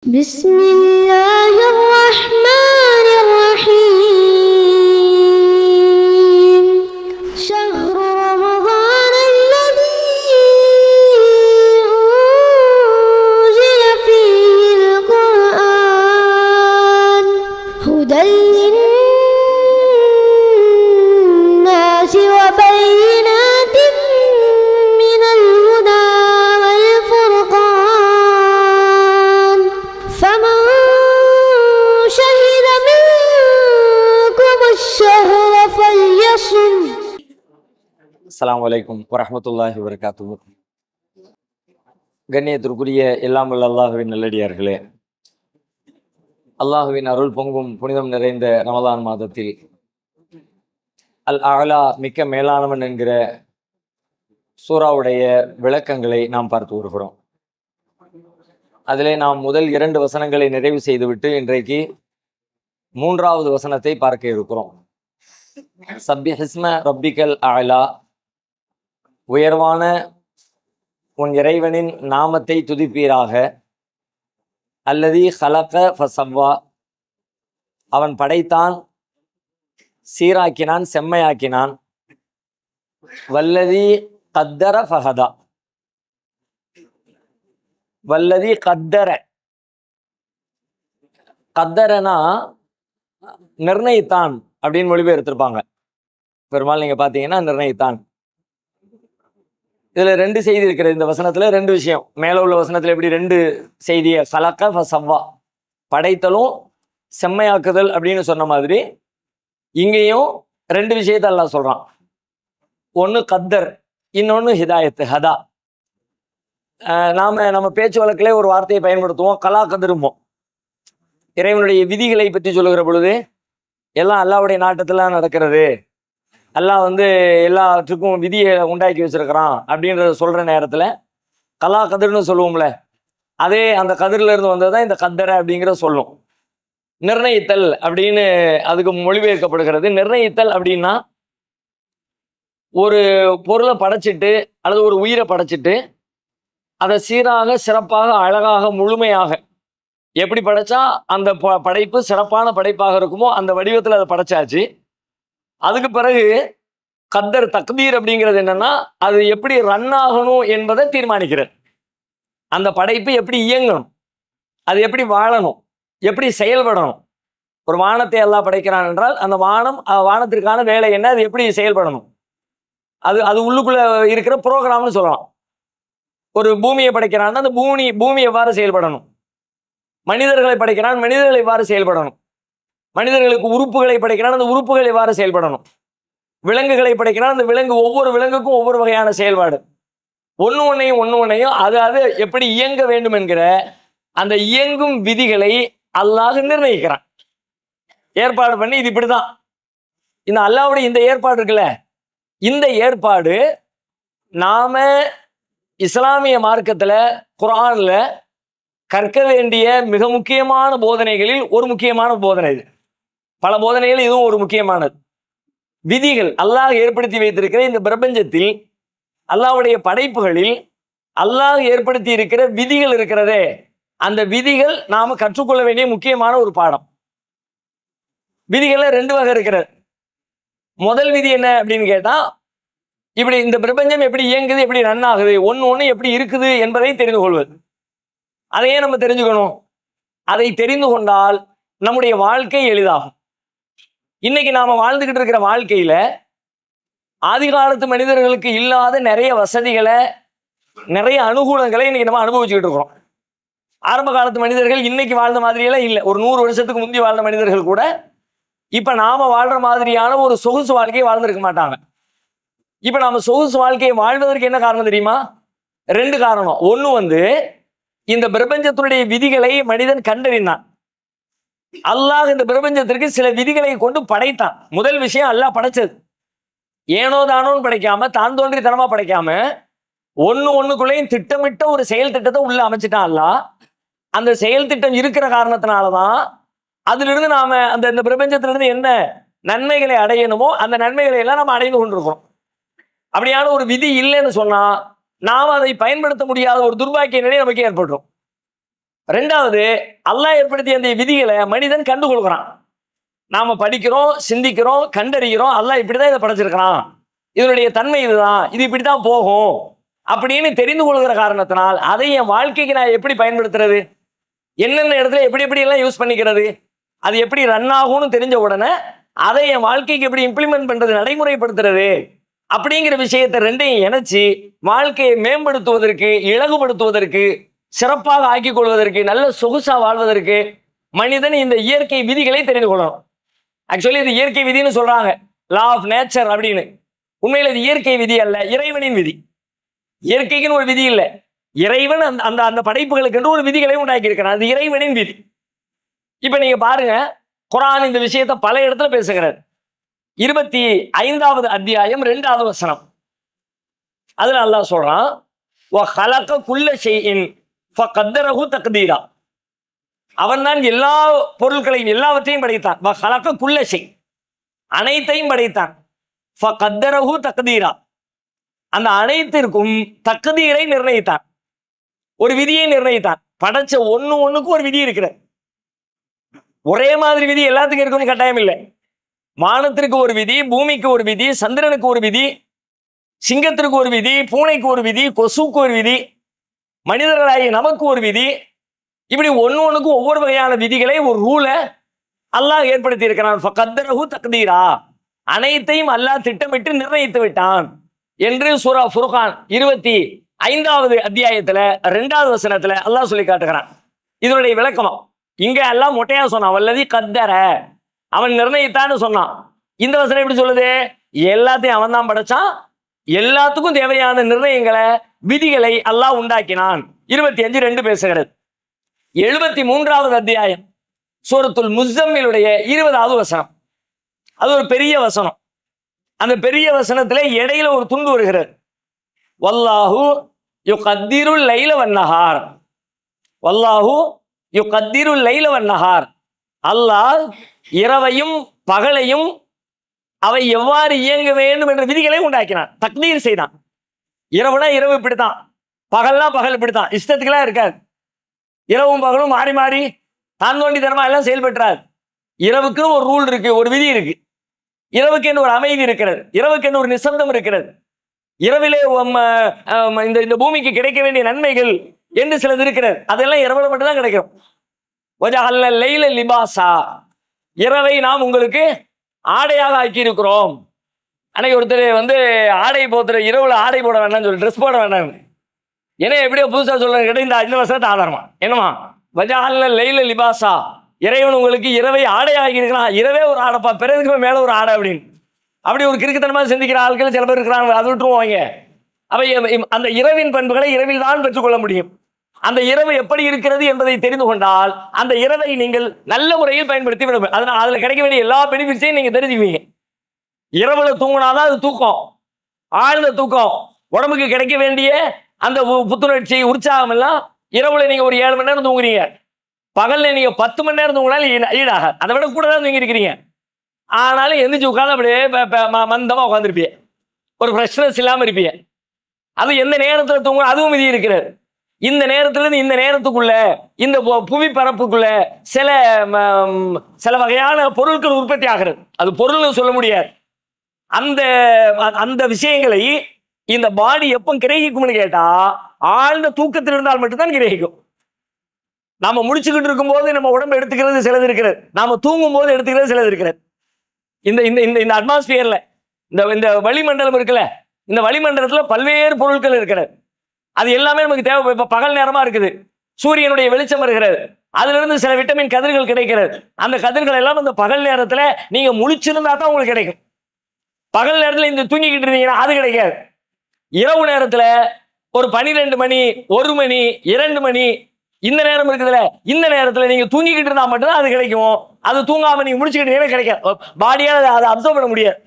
بسم الله الرحمن الرحيم شهر رمضان الذي أنزل فيه القرآن هدى للناس وبينات من الهدى والفرقان فمن شهد منكم الشهر فليصم. அஸ்ஸலாமு அலைக்கும் வரஹ்மத்துல்லாஹி வபரகாத்துஹு. கண்ணியத்திற்குரிய எல்லாம் வல்ல அல்லாஹுவின் நல்லடியார்களே, அல்லாஹுவின் அருள் பொங்கும் புனிதம் நிறைந்த ரமலான் மாதத்தில் அல் அலா மிக்க மேலானவன் என்கிற சூராவுடைய விளக்கங்களை நாம் பார்த்து வருகிறோம். அதிலே நாம் முதல் 2 வசனங்களை நிறைவு செய்துவிட்டு இன்றைக்கு 3வது வசனத்தை பார்க்க இருக்கிறோம். சப்பிஹிஸ்ம ரப்பிக்கல் அலா, உயர்வான உன் இறைவனின் நாமத்தை துதிப்பீராக. அல்லதி ஹலக ஃபசவ்வா, அவன் படைத்தான், சீராக்கினான், செம்மையாக்கினான். வல்லதி கத்தர ஃபஹதா, வல்லதி கத்தர, கத்தரனா நிர்ணயித்தான் அப்படின்னு மொழிபெயர்த்திருப்பாங்க. பெரும்பாலும் நீங்க பாத்தீங்கன்னா நிர்ணயித்தான். இதுல 2 செய்தி இருக்கிறது. இந்த வசனத்துல 2 விஷயம். மேல உள்ள வசனத்துல எப்படி 2 செய்தியை கலக்க ஃபசவ்வா, படைத்தலும் செம்மையாக்குதல் அப்படின்னு சொன்ன மாதிரி இங்கேயும் 2 விஷயத்தை அல்லாஹ் சொல்றான். ஒன்று கத்தர், இன்னொன்று ஹிதாயத்து, ஹதா. நம்ம பேச்சு வழக்கிலே ஒரு வார்த்தையை பயன்படுத்துவோம், கலா கதிரும்போம். இறைவனுடைய விதிகளை பற்றி சொல்லுகிற பொழுது எல்லாம் அல்லாஹ்வுடைய நாட்டத்துல நடக்கிறது, அல்லாஹ் எல்லாத்துக்கும் விதியை உண்டாக்கி வச்சிருக்கிறான் அப்படின்றத சொல்ற நேரத்துல கலா கதிர்னு சொல்லுவோம்ல, அதே அந்த கதிரில இருந்து வந்ததுதான் இந்த கத்தரை அப்படிங்கிற சொல்லும். நிர்ணயித்தல் அப்படின்னு அதுக்கு மொழிபெயர்க்கப்படுகிறது. நிர்ணயித்தல் அப்படின்னா ஒரு பொருளை படைச்சிட்டு அல்லது ஒரு உயிரை படைச்சிட்டு அதை சீராக, சிறப்பாக, அழகாக, முழுமையாக எப்படி படைச்சா அந்த படைப்பு சிறப்பான படைப்பாக இருக்குமோ அந்த வடிவத்தில் அதை படைச்சாச்சு. அதுக்கு பிறகு கத்தர், தக்தீர் அப்படிங்கிறது என்னன்னா அது எப்படி ரன் ஆகணும் என்பதை தீர்மானிக்கிறது. அந்த படைப்பு எப்படி இயங்கணும், அது எப்படி வாழணும், எப்படி செயல்படணும். ஒரு வானத்தை எல்லாம் படைக்கிறான் என்றால் அந்த வானத்திற்கான வேலை என்ன, அது எப்படி செயல்படணும், அது உள்ளுக்குள்ள இருக்கிற ப்ரோக்ராம்னு சொல்லலாம். ஒரு பூமியை படைக்கிறான்னா அந்த பூமி எவ்வாறு செயல்படணும், மனிதர்களை படைக்கிறான், மனிதர்கள் எவ்வாறு செயல்படணும், மனிதர்களுக்கு உறுப்புகளை படைக்கிறான், அந்த உறுப்புகள் எவ்வாறு செயல்படணும், விலங்குகளை படைக்கிறான், அந்த ஒவ்வொரு விலங்குக்கும் ஒவ்வொரு வகையான செயல்பாடு, ஒன்று ஒன்றையும் அது எப்படி இயங்க வேண்டும் என்கிற அந்த இயங்கும் விதிகளை அல்லாஹ் நிர்ணயிக்கிறான், ஏற்பாடு பண்ணி. இது இப்படிதான் இந்த அல்லாஹ்வுடைய இந்த ஏற்பாடு இருக்குல்ல, இந்த ஏற்பாடு நாம இஸ்லாமிய மார்க்கத்துல, குர்ஆன்ல கற்க வேண்டிய மிக முக்கியமான போதனைகளில் ஒரு முக்கியமான போதனை இது. பல போதனைகள் இதுவும் ஒரு முக்கியமானது. விதிகள், அல்லாஹ் ஏற்படுத்தி வைத்திருக்கிற இந்த பிரபஞ்சத்தில், அல்லாஹ்வுடைய படைப்புகளில் அல்லாஹ் ஏற்படுத்தி இருக்கிற விதிகள் இருக்கிறதே, அந்த விதிகள் நாம கற்றுக்கொள்ள வேண்டிய முக்கியமான ஒரு பாடம். விதிகள்ல 2 வகை இருக்கிறது. முதல் விதி என்ன அப்படின்னு கேட்டா, இப்படி இந்த பிரபஞ்சம் எப்படி இயங்குது, எப்படி ரன் ஆகுது, ஒன்று எப்படி இருக்குது என்பதை தெரிந்து கொள்வது. அதையே நம்ம தெரிஞ்சுக்கணும். அதை தெரிந்து கொண்டால் நம்முடைய வாழ்க்கை எளிதாகும். இன்னைக்கு நாம வாழ்ந்துகிட்டு இருக்கிற வாழ்க்கையில ஆதி காலத்து மனிதர்களுக்கு இல்லாத நிறைய வசதிகளை, நிறைய அனுகூலங்களை இன்னைக்கு நம்ம அனுபவிச்சுக்கிட்டு இருக்கிறோம். ஆரம்ப காலத்து மனிதர்கள் இன்னைக்கு வாழ்ந்த மாதிரியெல்லாம் இல்லை. ஒரு 100 வருஷத்துக்கு முந்தி வாழ்ந்த மனிதர்கள் கூட இப்ப நாம வாழ்ற மாதிரியான ஒரு சொகுசு வாழ்க்கையை வாழ்ந்திருக்க மாட்டாங்க. இப்ப நாம சொகுசு வாழ்க்கையை வாழ்வதற்கு என்ன காரணம் தெரியுமா? 2 காரணம். ஒண்ணு இந்த பிரபஞ்சத்தினுடைய விதிகளை மனிதன் கண்டறிந்தான். அல்லாஹ் இந்த பிரபஞ்சத்திற்கு சில விதிகளை கொண்டு படைத்தான். முதல் விஷயம், அல்லாஹ் படைச்சது ஏனோ தானோன்னு படைக்காம, தான் தோன்றித்தனமா படைக்காம, ஒண்ணுக்குள்ளேயும் திட்டமிட்ட ஒரு செயல் திட்டத்தை உள்ள அமைச்சிட்டான் அல்லாஹ். அந்த செயல் திட்டம் இருக்கிற காரணத்தினாலதான் அதிலிருந்து நாம இந்த பிரபஞ்சத்திலிருந்து என்ன நன்மைகளை அடையணுமோ அந்த நன்மைகளை எல்லாம் நம்ம அடைந்து கொண்டிருக்கிறோம். அப்படியான ஒரு விதி இல்லைன்னு சொன்னா நாம் அதை பயன்படுத்த முடியாத ஒரு துர்பாக்கிய நிலை நமக்கு ஏற்படும். ரெண்டாவது, அல்லாஹ் ஏற்படுத்திய அந்த விதிகளை மனிதன் கண்டுகொள்கிறான். நாம படிக்கிறோம், சிந்திக்கிறோம், கண்டறிகிறோம், அல்லாஹ் இப்படிதான் இதை படைச்சிருக்கிறான், இதனுடைய தன்மை இதுதான், இது இப்படித்தான் போகும் அப்படின்னு தெரிந்து கொள்கிற காரணத்தினால் அதை என் வாழ்க்கைக்கு நான் எப்படி பயன்படுத்துறது, என்னென்ன இடத்துல எப்படி எப்படி எல்லாம் யூஸ் பண்ணிக்கிறது, அது எப்படி ரன் ஆகும்னு தெரிஞ்ச உடனே அதை என் வாழ்க்கைக்கு எப்படி இம்ப்ளிமெண்ட் பண்றது, நடைமுறைப்படுத்துறது அப்படிங்கிற விஷயத்தை ரெண்டையும் இணைச்சு வாழ்க்கையை மேம்படுத்துவதற்கு, இலகுபடுத்துவதற்கு, சிறப்பாக ஆக்கிக் கொள்வதற்கு, நல்ல சொகுசா வாழ்வதற்கு மனிதன் இந்த இயற்கை விதிகளை தெரிந்து கொள்ளணும். ஆக்சுவலி இது இயற்கை விதின்னு சொல்றாங்க, லா ஆஃப் நேச்சர் அப்படின்னு. உண்மையில் இது இயற்கை விதி அல்ல, இறைவனின் விதி. இயற்கைக்குன்னு ஒரு விதி இல்லை, இறைவன் அந்த அந்த படைப்புகளுக்கு என்று ஒரு விதிகளை உண்டாக்கி இருக்கிறான், அது இறைவனின் விதி. இப்ப நீங்க பாருங்க, குர்ஆன் இந்த விஷயத்தை பல இடத்துல பேசுகிறார். 25வது அத்தியாயம் 2வது வசனம், அதுல அல்லாஹ் சொல்றான், வஹலக குல்ல ஷைஇன் ஃபகத்தரஹு தக்தீரா. அவன் தான் எல்லா பொருட்களையும் எல்லாவற்றையும் படைத்தான். வஹலக குல்ல ஷை, அனைத்தையும் படைத்தான். ஃபகத்தரஹு தக்தீரா, அந்த அனைத்திற்கும் தக்தீரை நிர்ணயித்தான், ஒரு விதியை நிர்ணயித்தான். படைச்ச ஒண்ணுக்கும் ஒரு விதி இருக்கிறது. ஒரே மாதிரி விதி எல்லாத்துக்கும் இருக்குன்னு கட்டாயம் இல்லை. வானத்திற்கு ஒரு விதி, பூமிக்கு ஒரு விதி, சந்திரனுக்கு ஒரு விதி, சிங்கத்திற்கு ஒரு விதி, பூனைக்கு ஒரு விதி, கொசுக்கு ஒரு விதி, மனிதர்களாகி நமக்கு ஒரு விதி. இப்படி ஒண்ணுக்கும் ஒவ்வொரு வகையான விதிகளை, ஒரு ரூலை அல்லாஹ் ஏற்படுத்தி இருக்கிறான். ஃபகத்தரஹு தக்தீரா, அனைத்தையும் அல்லாஹ் திட்டமிட்டு நிர்ணயித்து விட்டான் என்று சூரா ஃபுர்கான் 25வது அத்தியாயத்துல 2வது வசனத்துல அல்லாஹ் சொல்லி காட்டுகிறான். இதனுடைய விளக்கமா இங்க எல்லாம் மொட்டையா சொன்னான், வல்லதி கத்தர, அவன் நிர்ணயித்தான்னு சொன்னான். இந்த வசனம் எப்படி சொல்லுது, எல்லாத்தையும் அவன் தான் படைச்சான், எல்லாத்துக்கும் தேவையான நிர்ணயங்களை, விதிகளை அல்லாஹ் உண்டாக்கினான். 25:2 பேசுகிறது. 73வது அத்தியாயம் சூரத்துல் முஸம்மிலுடைய 20வது வசனம், அது ஒரு பெரிய வசனம். அந்த பெரிய வசனத்திலே இடையில ஒரு துண்டு வருகிறது, வல்லாஹு யுகத்திருல் லைல வன்னஹார். வல்லாஹு யுகத்திருல் லைல வன்னஹார், அல்லாஹ் இரவையும் பகலையும் அவை எவ்வாறு இயங்க வேண்டும் என்ற விதிகளை உண்டாக்கினான், தக்தீர் செய்தான். இரவுனா இரவு இப்படித்தான், பகல்னா பகல் இப்படித்தான், இஷ்டத்துக்கெல்லாம் இருக்காது. இரவும் பகலும் மாறி மாறி தான் தோண்டித்தனமா எல்லாம் செயல்பற்றாது. இரவுக்குன்னு ஒரு ரூல் இருக்கு, ஒரு விதி இருக்கு. இரவுக்கு என்ன ஒரு அமைதி இருக்கிறது, இரவுக்கு என்ன ஒரு நிசப்தம் இருக்கிறது. இரவிலே இந்த பூமிக்கு கிடைக்க வேண்டிய நன்மைகள் என்று சிலது இருக்கிறது, அதெல்லாம் இரவுல மட்டும்தான் கிடைக்கும். வஜஅல்ன லைல லிபாசா, இரவை நாம் உங்களுக்கு ஆடையாக ஆக்கி இருக்கிறோம். அன்னைக்கு ஒருத்தர் ஆடை போத்துற, இரவுல ஆடை போட வேண்டாம்னு சொல்லி, ட்ரெஸ் போட வேண்டாம். ஏன்னா எப்படியோ புதுசா சொல்ற கிடையாது, இந்த வருஷத்தை ஆதாரமா என்னமா, வஜஅல்ன லைல லிபாசா, இறைவன் உங்களுக்கு இரவை ஆடையாகி இருக்கிறான். இரவே ஒரு ஆடைப்பா, பிறகு மேல ஒரு ஆடை அப்படின்னு, அப்படி ஒரு கிறுக்குத்தனமா சிந்திக்கிற ஆட்கள் சில பேர் இருக்கிறாங்க, அது விட்டுருவாங்க. அவை அந்த இரவின் பண்புகளை இரவில் தான் பெற்றுக்கொள்ள முடியும். அந்த இரவு எப்படி இருக்கிறது என்பதை தெரிந்து கொண்டால் அந்த இரவை நீங்கள் நல்ல முறையில் பயன்படுத்தி விட, அதனால் அதுல கிடைக்க வேண்டிய எல்லா பெனிஃபிட்ஸையும் நீங்க தெரிஞ்சுக்குவீங்க. இரவுல தூங்கினாதான் அது தூக்கம், ஆழ்ந்த தூக்கம். உடம்புக்கு கிடைக்க வேண்டிய அந்த புத்துணர்ச்சி, உற்சாகம் எல்லாம் இரவுல நீங்க ஒரு 7 மணி நேரம் தூங்குறீங்க, பகல்ல நீங்க 10 மணி நேரம் தூங்கினாலும் ஈடாக, அதை விட கூட தான் தூங்கி இருக்கிறீங்க. ஆனாலும் எந்திரிச்சு உட்காந்து அப்படியே மந்தமா உட்காந்துருப்பீங்க, ஒரு ஃப்ரெஷ்னஸ் இல்லாம இருப்பீங்க. அது எந்த நேரத்துல தூங்க, அதுவும் விதி இருக்கிறது. இந்த நேரத்திலிருந்து இந்த நேரத்துக்குள்ள இந்த புவி பரப்புக்குள்ள சில வகையான பொருட்கள் உற்பத்தி ஆகிறது. அது பொருள்னு சொல்ல முடியாது. அந்த அந்த விஷயங்களை இந்த பாடி எப்போ கிரகிக்கும்னு கேட்டா, ஆழ்ந்த தூக்கத்தில் இருந்தால் மட்டும்தான் கிரகிக்கும். நாம முடிச்சுக்கிட்டு இருக்கும் போது நம்ம உடம்பு எடுத்துக்கிறது சிலது இருக்கிறது, நாம தூங்கும் போது எடுத்துக்கிறது சிலது இருக்கிறது. இந்த இந்த இந்த அட்மாஸ்பியர்ல இந்த வளிமண்டலம் இருக்குல்ல, இந்த வளிமண்டலத்துல பல்வேறு பொருட்கள் இருக்கிறது. அது எல்லாமே நமக்கு தேவை. இப்ப பகல் நேரமா இருக்குது, சூரியனுடைய வெளிச்சம் வருகிறது, அதுல இருந்து சில விட்டமின் கதிர்கள் கிடைக்கிறது. அந்த கதிர்கள் எல்லாம் அந்த பகல் நேரத்துல நீங்க முழிச்சிருந்தா தான் உங்களுக்கு கிடைக்கும். பகல் நேரத்துல இந்த தூங்கிக்கிட்டு இருந்தீங்கன்னா அது கிடைக்காது. இரவு நேரத்துல ஒரு 12 மணி, 1 மணி, 2 மணி இந்த நேரம் இருக்குதுல்ல, இந்த நேரத்துல நீங்க தூங்கிக்கிட்டு இருந்தா மட்டும்தான் அது கிடைக்கும். அது தூங்காம நீங்க முடிச்சுக்கிட்டீங்கன்னா கிடைக்காது. பாடியால அதை அப்சர்வ் பண்ண முடியாது,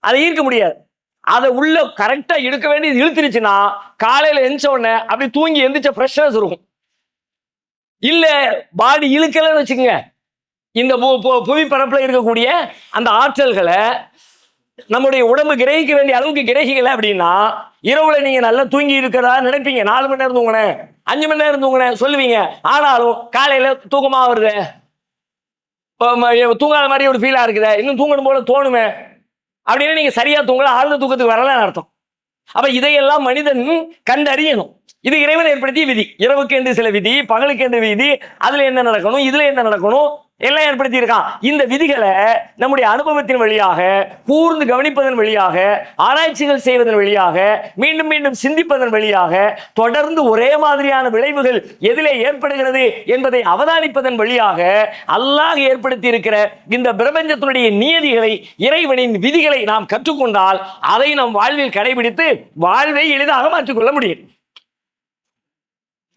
அதை ஈர்க்க முடியாது. அதை உள்ள கரெக்டா இழுக்க வேண்டியது இழுத்துருச்சுன்னா காலையில எந்திரிச்ச உடனே அப்படி தூங்கி எந்திரிச்ச ஃப்ரெஷ்னஸ் இருக்கும். இல்ல பாடி இழுக்கலன்னு வச்சுக்கோங்க, இந்த புவி பரப்புல இருக்கக்கூடிய அந்த ஆற்றல்களை நம்முடைய உடம்பு கிரகிக்க வேண்டிய அளவுக்கு கிரகிக்கல அப்படின்னா இரவுல நீங்க நல்லா தூங்கி இருக்கிறதா நினைப்பீங்க. 4 மணி நேரம் தூங்கினேன், 5 மணி நேரம் தூங்கினேன் சொல்லுவீங்க. ஆனாலும் காலையில தூக்கமா வருது, தூங்காத மாதிரி ஒரு ஃபீலா இருக்குது, இன்னும் தூங்கணும் போல தோணுமே அப்படின்னு நீங்க சரியா தூங்கல, ஆழ்ந்த தூக்கத்துக்கு வரலன்னு அர்த்தம். அப்ப இதையெல்லாம் மனிதன் கண்டறியணும். இது இறைவன் ஏற்படுத்திய விதி. இரவுக்கு என்று சில விதி, பகலுக்கு என்று விதி, அதுல என்ன நடக்கணும், இதுல என்ன நடக்கணும் எல்லாம் ஏற்படுத்தி இருக்கான். இந்த விதிகளை நம்முடைய அனுபவத்தின் வழியாக, கூர்ந்து கவனிப்பதன் வழியாக, ஆராய்ச்சிகள் செய்வதன் வழியாக, மீண்டும் மீண்டும் சிந்திப்பதன் வழியாக, தொடர்ந்து ஒரே மாதிரியான விளைவுகள் எதிலே ஏற்படுகிறது என்பதை அவதானிப்பதன் வழியாக அல்லாஹ் ஏற்படுத்தி இருக்கிற இந்த பிரபஞ்சத்தினுடைய நியதிகளை, இறைவனின் விதிகளை நாம் கற்றுக்கொண்டால் அதை நம் வாழ்வில் கடைபிடித்து வாழ்வை எளிதாக மாற்றிக்கொள்ள முடியும்.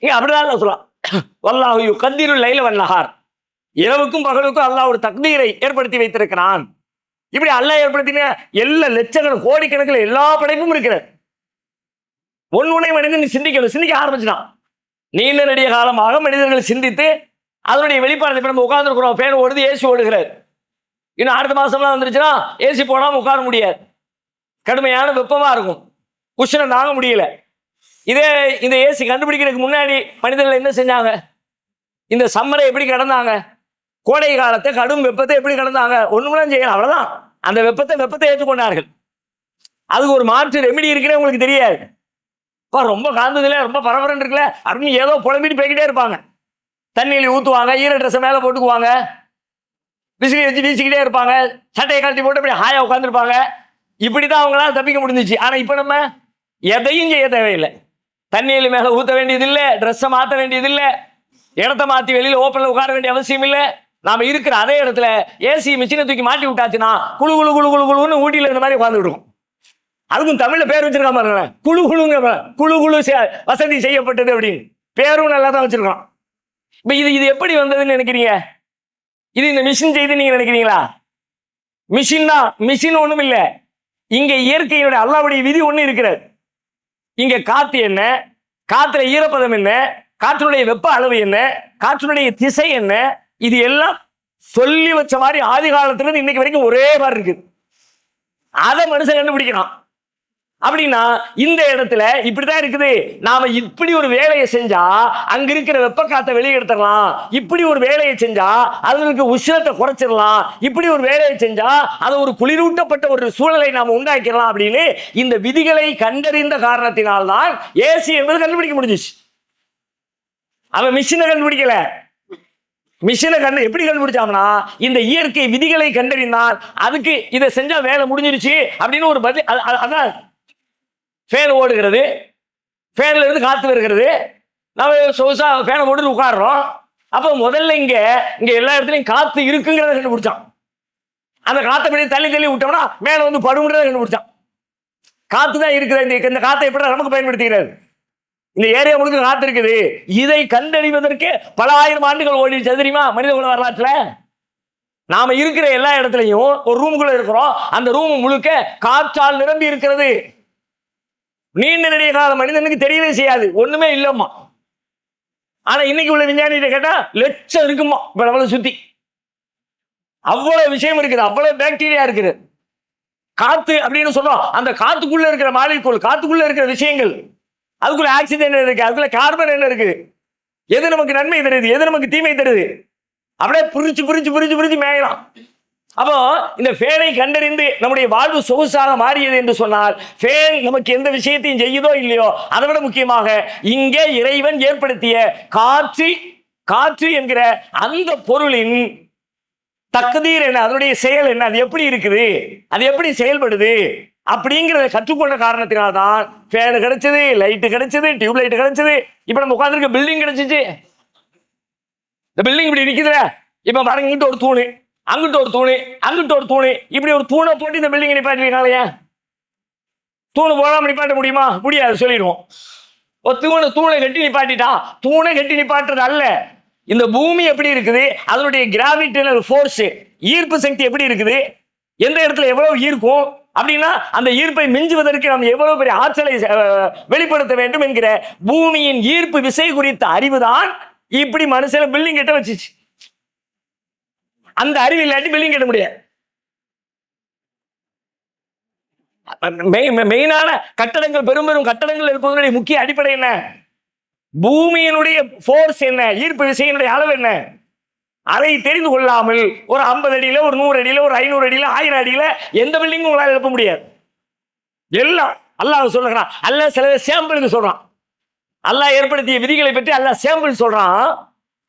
அப்படிதான் சொல்லலாம். வல்லாஹு யுகத்திருல் லைல வன்னஹார், இரவுக்கும் பகலுக்கும் அல்லாஹ் ஒரு தக்தீரை ஏற்படுத்தி வைத்திருக்கிறான். இப்படி அல்லாஹ் ஏற்படுத்தின எல்லா லட்சக்கணக்கு கோடிக்கணக்கில் எல்லா படைப்பும் இருக்கிறது. ஒன்னுனை மனிதன் சிந்திக்க ஆரம்பிச்சுட்டான். நீண்ட நெடிய காலமாக மனிதர்கள் சிந்தித்து அதனுடைய வெளிப்பாடு. இப்ப நம்ம உட்கார்ந்துருக்கிறோம், ஃபேன் ஓடுது, ஏசி ஓடுகிறார். இன்னும் அடுத்த மாசம்லாம் வந்துருச்சுன்னா ஏசி போடாமல் உட்கார முடியாது, கடுமையான வெப்பமா இருக்கும், உஷ்ணம் தாங்க முடியல. இதே இந்த ஏசி கண்டுபிடிக்கிறதுக்கு முன்னாடி மனிதர்கள் என்ன செஞ்சாங்க? இந்த சம்மரை எப்படி கடந்தாங்க? கோடை காலத்தை, கடும் வெப்பத்தை எப்படி கடந்தாங்க? ஒண்ணுமெல்லாம் செய்யலாம், அவ்வளவுதான். அந்த வெப்பத்தை ஏற்றுக்கொண்டார்கள். அதுக்கு ஒரு மாற்று ரெமெடி இருக்குன்னு உங்களுக்கு தெரியாது. ரொம்ப காந்ததுல ரொம்ப பரபரன்னு இருக்குல்ல அப்படின்னு ஏதோ புலம்பிட்டு போய்கிட்டே இருப்பாங்க. தண்ணியில் ஊற்றுவாங்க, ஈர ட்ரெஸ்ஸை மேலே போட்டுக்குவாங்க, விசிறி வச்சு வீசிக்கிட்டே இருப்பாங்க, சட்டையை கழட்டி போட்டு அப்படி ஹாயா உட்காந்துருப்பாங்க. இப்படிதான் அவங்களால தப்பிக்க முடிஞ்சிச்சு. ஆனா இப்ப நம்ம எதையும் செய்ய தேவையில்லை. தண்ணியில் மேலே ஊற்ற வேண்டியதில்லை, ட்ரெஸ்ஸை மாற்ற வேண்டியதில்லை, இடத்த மாற்றி வெளியில் ஓப்பனில் உட்கார வேண்டிய அவசியம் இல்லை. நாம இருக்கிற அதே இடத்துல ஏசி மிஷினை தூக்கி மாட்டி விட்டாச்சுன்னா குழு குழு குழு குழு குழுன்னு ஊட்டியில் இந்த மாதிரி உட்கார்ந்து விடுவோம். அதுக்கும் தமிழ்ல பேர் வச்சிருக்காம பாருங்களேன், குழு குழுங்க, குழு குழு வசதி செய்யப்பட்டது அப்படின்னு பேரும் நல்லா தான் வச்சிருக்கோம். இப்ப இது எப்படி வந்ததுன்னு நினைக்கிறீங்க? இது இந்த மிஷின் செய்து நீங்க நினைக்கிறீங்களா? மிஷின் ஒண்ணும் இல்லை. இங்க இயற்கையுடைய அல்லாஹ்வுடைய விதி ஒண்ணு இருக்கிறது. இங்க காத்து என்ன, காத்துல ஈரப்பதம் என்ன, காற்றினுடைய வெப்ப அளவு என்ன, காற்றினுடைய திசை என்ன, இது எல்லாம் சொல்லி வச்ச மாதிரி ஆதி காலத்துல இருந்து இன்னைக்கு வரைக்கும் ஒரே மாதிரி இருக்குது. அதை மனுஷன் கண்டுபிடிக்கிறான். அப்படின்னா இந்த இடத்துல இப்படிதான் இருக்குது. நாம இப்படி ஒரு வேலையை செஞ்சா அங்க இருக்கிற வெப்ப காத்தை வெளியெடுத்துடலாம், இப்படி ஒரு வேலையை செஞ்சா அதற்கு உஷ்ணத்தை குறைச்சிடலாம், இப்படி ஒரு வேலையை செஞ்சா அதை ஒரு குளிரூட்டப்பட்ட ஒரு சூழலை நாம உண்டாக்கிடலாம் அப்படின்னு இந்த விதிகளை கண்டறிந்த காரணத்தினால்தான் ஏசி என்பது கண்டுபிடிக்க முடிஞ்சிச்சு. அவன் மிஷினை கண்டுபிடிக்கல. மிஷினை எப்படி கண்டுபிடிச்சாங்கன்னா இந்த இயற்கை விதிகளை கண்டறிந்தால் அதுக்கு இதை செஞ்சா வேலை முடிஞ்சிருச்சு அப்படின்னு ஒரு பதில். அதான் ஃபேன் ஓடுகிறது, ஃபேன்ல இருந்து காத்து வருகிறது, நம்ம சொகுசா ஃபேனை போட்டு உட்காடுறோம். அப்போ முதல்ல இங்க எல்லா இடத்துலையும் காத்து இருக்குங்கிறத கண்டுபிடிச்சான். அந்த காத்தை படி தள்ளி விட்டோம்னா மேலே வந்து படுங்கிறத கண்டுபிடிச்சான். காத்து தான் இருக்குது. இந்த காத்தை எப்படி நமக்கு பயன்படுத்துகிறது? இந்த ஏரியா முழுக்க காத்து இருக்குது. இதை கண்டறிவதற்கு பல ஆயிரம் ஆண்டுகள் ஓடிடுச்சு தெரியுமா மனித குல வரலாற்றுல. நாம இருக்கிற எல்லா இடத்துலையும் ஒரு ரூமுக்குள்ள இருக்கிறோம், அந்த ரூம் முழுக்க காற்றால் நிரம்பி இருக்கிறது. நீண்ட நெடிய கால மனிதனுக்கு தெரியவே செய்யாது, ஒண்ணுமே இல்லம்மா. ஆனா இன்னைக்கு உள்ள விஞ்ஞானிகிட்ட கேட்டா லட்சம் இருக்குமா இப்ப நம்மளை சுத்தி. அவ்வளவு விஷயம் இருக்குது, அவ்வளவு பாக்டீரியா இருக்குது. காத்து அப்படின்னு சொல்றோம், அந்த காத்துக்குள்ள இருக்கிற மாலிகூல், காத்துக்குள்ள இருக்கிற விஷயங்கள், அதுக்குள்ள ஆக்சிஜன் என்ன இருக்கு, அதுக்குள்ள கார்பன் என்ன இருக்கு, எது நமக்கு நன்மை தருது, எது நமக்கு தீமை தருது, அப்படியே புரிஞ்சு மேயலாம். அப்போ இந்த ஃபேனை கண்டறிந்து நம்முடைய வாழ்வு சொகுசாக மாறியது என்று சொன்னால் ஃபேன் நமக்கு எந்த விஷயத்தையும் செய்யுதோ இல்லையோ, அதை விட முக்கியமாக இங்கே இறைவன் ஏற்படுத்திய காற்று என்கிற அந்த பொருளின் தக்தீர் என்ன, அதனுடைய செயல் என்ன, அது எப்படி இருக்குது, அது எப்படி செயல்படுது அப்படிங்கிறத கற்றுக்கொண்ட காரணத்தினால்தான் ஃபேனு கிடைச்சது, லைட்டு கிடைச்சது, டியூப் லைட் கிடைச்சது. இப்ப நம்ம உட்காந்துருக்க பில்டிங் கிடைச்சிச்சு. இந்த பில்டிங் இப்படி நிக்குதுல, இப்ப மரங்கிட்டு ஒரு தூணு, அங்கிட்ட ஒரு தூணு, அங்கிட்ட ஒரு தூணு, இப்படி ஒரு தூணை போட்டு இந்த பில்டிங் நிப்பாட்டிருக்காங்க. தூணு போடாம நிப்பாட்ட முடியுமா? முடியாது, சொல்லிடுவோம். ஒரு தூணை கட்டி நிப்பாட்டிட்டான். தூணை கட்டி நிப்பாட்டுறது அல்ல, இந்த பூமி எப்படி இருக்குது, அதனுடைய கிராவிடேஷனல் ஃபோர்ஸ், ஈர்ப்பு சக்தி எப்படி இருக்குது, எந்த இடத்துல எவ்வளவு ஈர்க்கும் அப்படின்னா அந்த ஈர்ப்பை மிஞ்சுவதற்கு நாம் எவ்வளவு பெரிய ஆற்றலை வெளிப்படுத்த வேண்டும் என்கிற பூமியின் ஈர்ப்பு விசை குறித்த அறிவுதான் இப்படி மனுஷன பில்டிங் கட்ட வச்சிச்சு. அந்த அறிவு இல்லாட்டி பில்டிங் கட்ட முடியாது. மெயினான கட்டடங்கள், பெரும் பெரும் கட்டடங்கள் இருப்பதனுடைய முக்கிய அடிப்படை என்ன? பூமியினுடைய போர்ஸ் என்ன, ஈர்ப்பு விசையினுடைய அளவு என்ன, அதை தெரிந்து கொள்ளாமல் ஒரு 50 அடியில, ஒரு 100 அடியில, ஒரு 500 அடியில, 1000 அடியில எந்த பில்டிங்கும் உங்களால் எழுப்ப முடியாது. எல்லாம் அல்லாஹ் சொல்றான். அல்லாஹ் சில சாம்பிளுக்கு சொல்றான். அல்லாஹ் ஏற்படுத்திய விதிகளை பற்றி அல்லாஹ் சாம்பிள் சொல்றான்.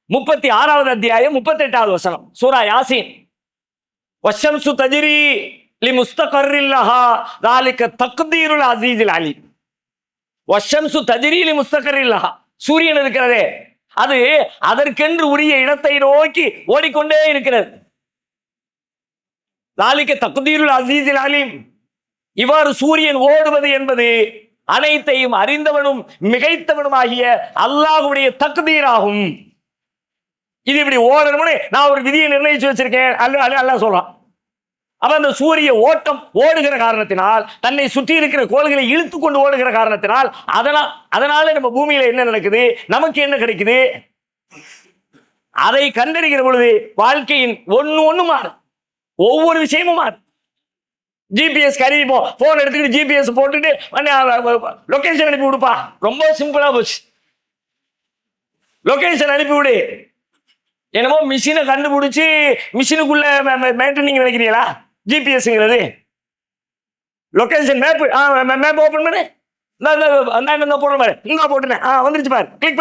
36வது அத்தியாயம் 38வது வசனம் சூரா யாசீன். வஷம்சு தஜ்ரி லிமுஸ்தகர்ரின் லஹா ذلك தக்தீருல் அஸீஸில் அலீம். வஷம்சு தஜ்ரி லிமுஸ்தகர்ரின் லஹா, சூரியன் இருக்கிறதே அது அதற்கென்று உரிய இடத்தை நோக்கி ஓடிக்கொண்டே இருக்கிறது. ذلك தக்தீருல் அஸீஸில் அலீம். இவ்வாறு சூரியன் ஓடுவது என்பது அனைத்தையும் அறிந்தவனும் மிகைத்தவனுமாகிய அல்லாஹ்வுடைய தக்தீராகும். இது இப்படி ஓடணும்னு நான் ஒரு விதியை நிர்ணயிச்சு வச்சிருக்கேன் அல்லாஹ் சொல்றான். அப்ப அந்த சூரிய ஓட்டம் ஓடுகிற காரணத்தினால், தன்னை சுற்றி இருக்கிற கோள்களை இழுத்து கொண்டு ஓடுகிற காரணத்தினால், அதனால நம்ம பூமியில என்ன நடக்குது, நமக்கு என்ன கிடைக்குது, அதை கண்டறிகிற பொழுது வாழ்க்கையின் ஒண்ணு மாறும், ஒவ்வொரு விஷயமும் மாறும். ஜிபிஎஸ் கருவி போன் எடுத்துக்கிட்டு ஜிபிஎஸ் போட்டுட்டு லொகேஷன் அனுப்பி விடுப்பா, ரொம்ப சிம்பிளா போச்சு. லொகேஷன் அனுப்பி விடு. என்னமோ மிஷினை கண்டுபிடிச்சு மிஷினுக்குள்ள மெயின்டெனிங் நினைக்கிறீங்களா? ஜிபிஎஸ்ங்கிறது லொகேஷன் மேப். மேப் ஓபன் பண்ணு, போடுற மாதிரி இங்க போட்டுனேன், வந்துருச்சு பாரு, கிளிக்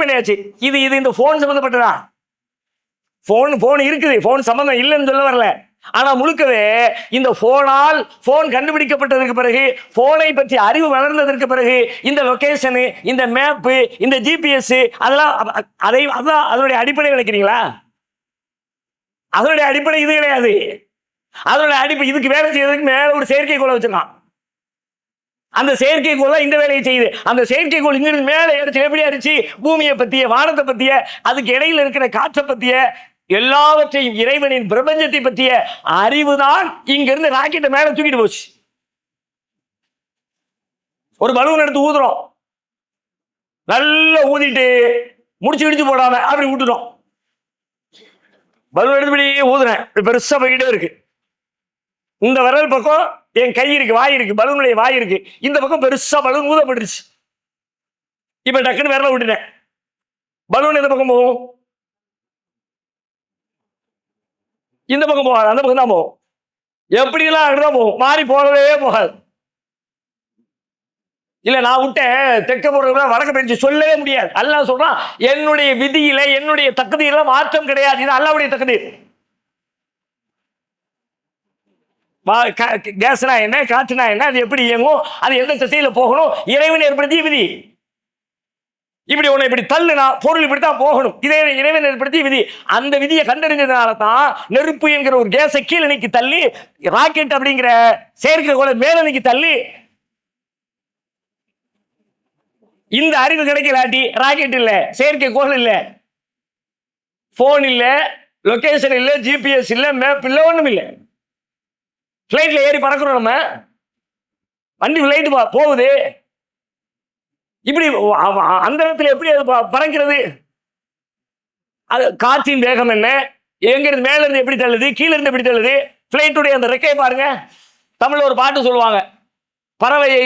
பண்ணியாச்சு. இது இந்த போன் சம்பந்தப்பட்டதா? போன் இருக்குது, போன் சம்பந்தம் இல்லைன்னு சொல்ல வரல. ஆனா முழுக்கவே இந்த போன் கண்டுபிடிக்கப்பட்டதற்கு பிறகு, போனை பற்றி அறிவு வளர்ந்ததற்கு பிறகு, இந்த லொகேஷனு, இந்த மேப்பு, இந்த ஜிபிஎஸ், அதான் அதனுடைய அடிப்படை நினைக்கிறீங்களா? அதனுடைய அடிப்படை இது கிடையாது. அதனுடைய அடிப்படை இதுக்கு வேலை செய்யறதுக்கு மேல ஒரு செயற்கைக்கோளை வச்சிருக்கான். அந்த செயற்கைக்கோள் தான் இந்த வேலையை செய்யுது. அந்த செயற்கைக்கோள் இங்கிருந்து மேல எடுத்து எப்படி அடிச்சு பூமியை பத்திய, வானத்தை பத்திய, அதுக்கு இடையில இருக்கிற காற்றை பத்திய, எல்லாவற்றையும் இறைவனின் பிரபஞ்சத்தை பற்றிய அறிவு தான் இங்கிருந்து ராக்கெட்டை மேல தூக்கிட்டு போச்சு. ஒரு பலூன் எடுத்து ஊதுறோம், நல்லா ஊதிட்டு முடிச்சு இடிச்சு போடாம அப்படி விட்டுட்டோம். பலூன் எடுத்து ஊதுறேன், பெருசா போய்கிட்டே இருக்கு. இந்த விரல் பக்கம் என் கை இருக்கு, வாய் இருக்கு, பலூனுடைய வாய் இருக்கு. இந்த பக்கம் பெருசா பலூன் ஊதப்பட்டுருச்சு. இப்ப டக்குன்னு விரல விட்டுட்டேன். பலூன் எந்த பக்கம் போகும்? இந்த பக்கம் போகாது, அந்த பக்கம் தான் போகும். எப்படிலாம் அப்படிதான் போகும், மாறி போகவே போகாது. இல்ல நான் விட்டேன் தெற்க போறதுக்கு வடக்க போயிடுச்சு சொல்லவே முடியாது. அல்லாஹ் சொல்றான், என்னுடைய விதியில, என்னுடைய தகுதியில மாற்றம் கிடையாது. இது அல்லாஹ்வுடைய தகுதி. கேஸ்னா என்ன, காற்றுனா என்ன, அது எப்படி இயங்கும், அது எந்த திசையில போகணும், இறைவன் ஏற்படுத்திய விதி. இப்படி உன்னை இப்படி தள்ளுனா பொருள் இப்படித்தான் போகணும், இதே இறைவன் ஏற்படுத்திய விதி. அந்த விதியை கண்டறிஞ்சதுனால தான் நெருப்பு என்கிற ஒரு கேஸை கீழே நீக்கி தள்ளி, ராக்கெட் அப்படிங்கிற செயற்கைக்கோளை மேல நீக்கி தள்ளி, இந்த அறிவு கிடைக்கலாட்டி ராக்கெட் இல்ல, செயற்கைக்கோள் இல்ல, போன் இல்ல, லொகேஷன் இல்ல, ஜிபிஎஸ் இல்ல, மேப் இல்ல, ஒண்ணும் இல்ல. பிளைட்ல ஏறி பறக்கிறோம், நம்ம வண்டி பிளைட் போகுது. இப்படி அந்த இடத்துல எப்படி அது பறக்கிறது? அது காற்றின் வேகம் என்ன, எங்க இருந்து மேல இருந்து எப்படி தள்ளுது, கீழே இருந்து எப்படி தள்ளுது, பிளைட்டுடைய அந்த ரெக்கையை பாருங்க. தமிழ்ல ஒரு பாட்டு சொல்லுவாங்க, பறவையை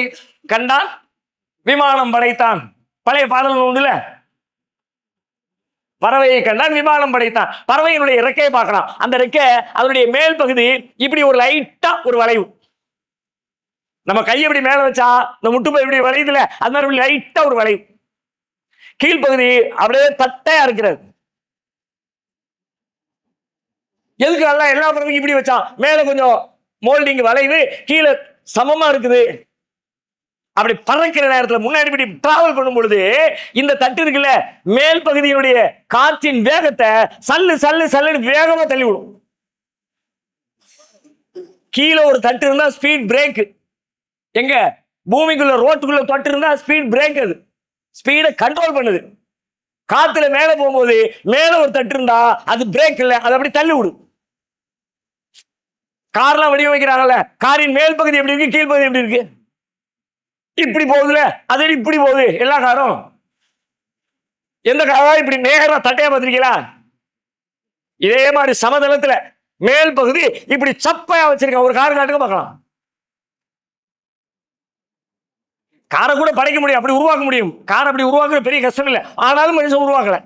கண்டான் விமானம் படைத்தான். பழைய பாடல் உண்டுல, பறவையை கண்டான் விமானம் படைத்தான். பறவையினுடைய ரெக்கையை பார்க்கலாம். அந்த ரெக்கை அதனுடைய மேல் பகுதி இப்படி ஒரு லைட்டா ஒரு வளைவு. நம்ம கையை இப்படி மேல வச்சா இந்த முட்டுப்பை இப்படி வளையுதுல, அது மாதிரி லைட்டா ஒரு வளைவு. கீழ்பகுதி அப்படியே தட்டையா இருக்கிறது. எதுக்கு நல்லா எல்லா பறவையும் இப்படி வச்சான்? மேல கொஞ்சம் மோல்டிங் வளைவு, கீழே சமமா இருக்குது. அப்படி பறக்கிற நேரத்தில் முன்னாடி இப்படி டிராவல் பண்ணும் பொழுது இந்த தட்டு இருக்குல்ல, மேல் பகுதியினுடைய காற்றின் வேகத்தை சல்லு சல்லு சல்லுன்னு வேகமா தள்ளி விடும். கீழே ஒரு தட்டு இருந்தா ஸ்பீட் பிரேக். எங்க பூமிக்குள்ள ரோட்டுக்குள்ள தொட்டு இருந்தா ஸ்பீட் பிரேக், அது ஸ்பீடை கண்ட்ரோல் பண்ணுது. காத்துல மேல போகும்போது மேல ஒரு தட்டு இருந்தா அது பிரேக் இல்ல, அது அப்படி தள்ளி விடும். கார்லாம் வடிவமைக்கிறாங்கல்ல, காரின் மேல் பகுதி எப்படி இருக்கு, கீழ் பகுதி எப்படி இருக்கு, இப்படி போகுதுல, அது இப்படி போகுது. எல்லா காரும் எந்த காரா இப்படி நேரா தட்டையா பார்த்திருக்கீங்களா? இதே மாதிரி சமதளத்துல மேல் பகுதி இப்படி சப்பையா வச்சிருக்க ஒரு கார் காட்டுங்க பார்க்கலாம். காரை கூட படைக்க முடியும், அப்படி உருவாக்க முடியும். கார் அப்படி உருவாக்குற பெரிய கஷ்டம் இல்லை. ஆனாலும் மனுஷன் உருவாக்கல.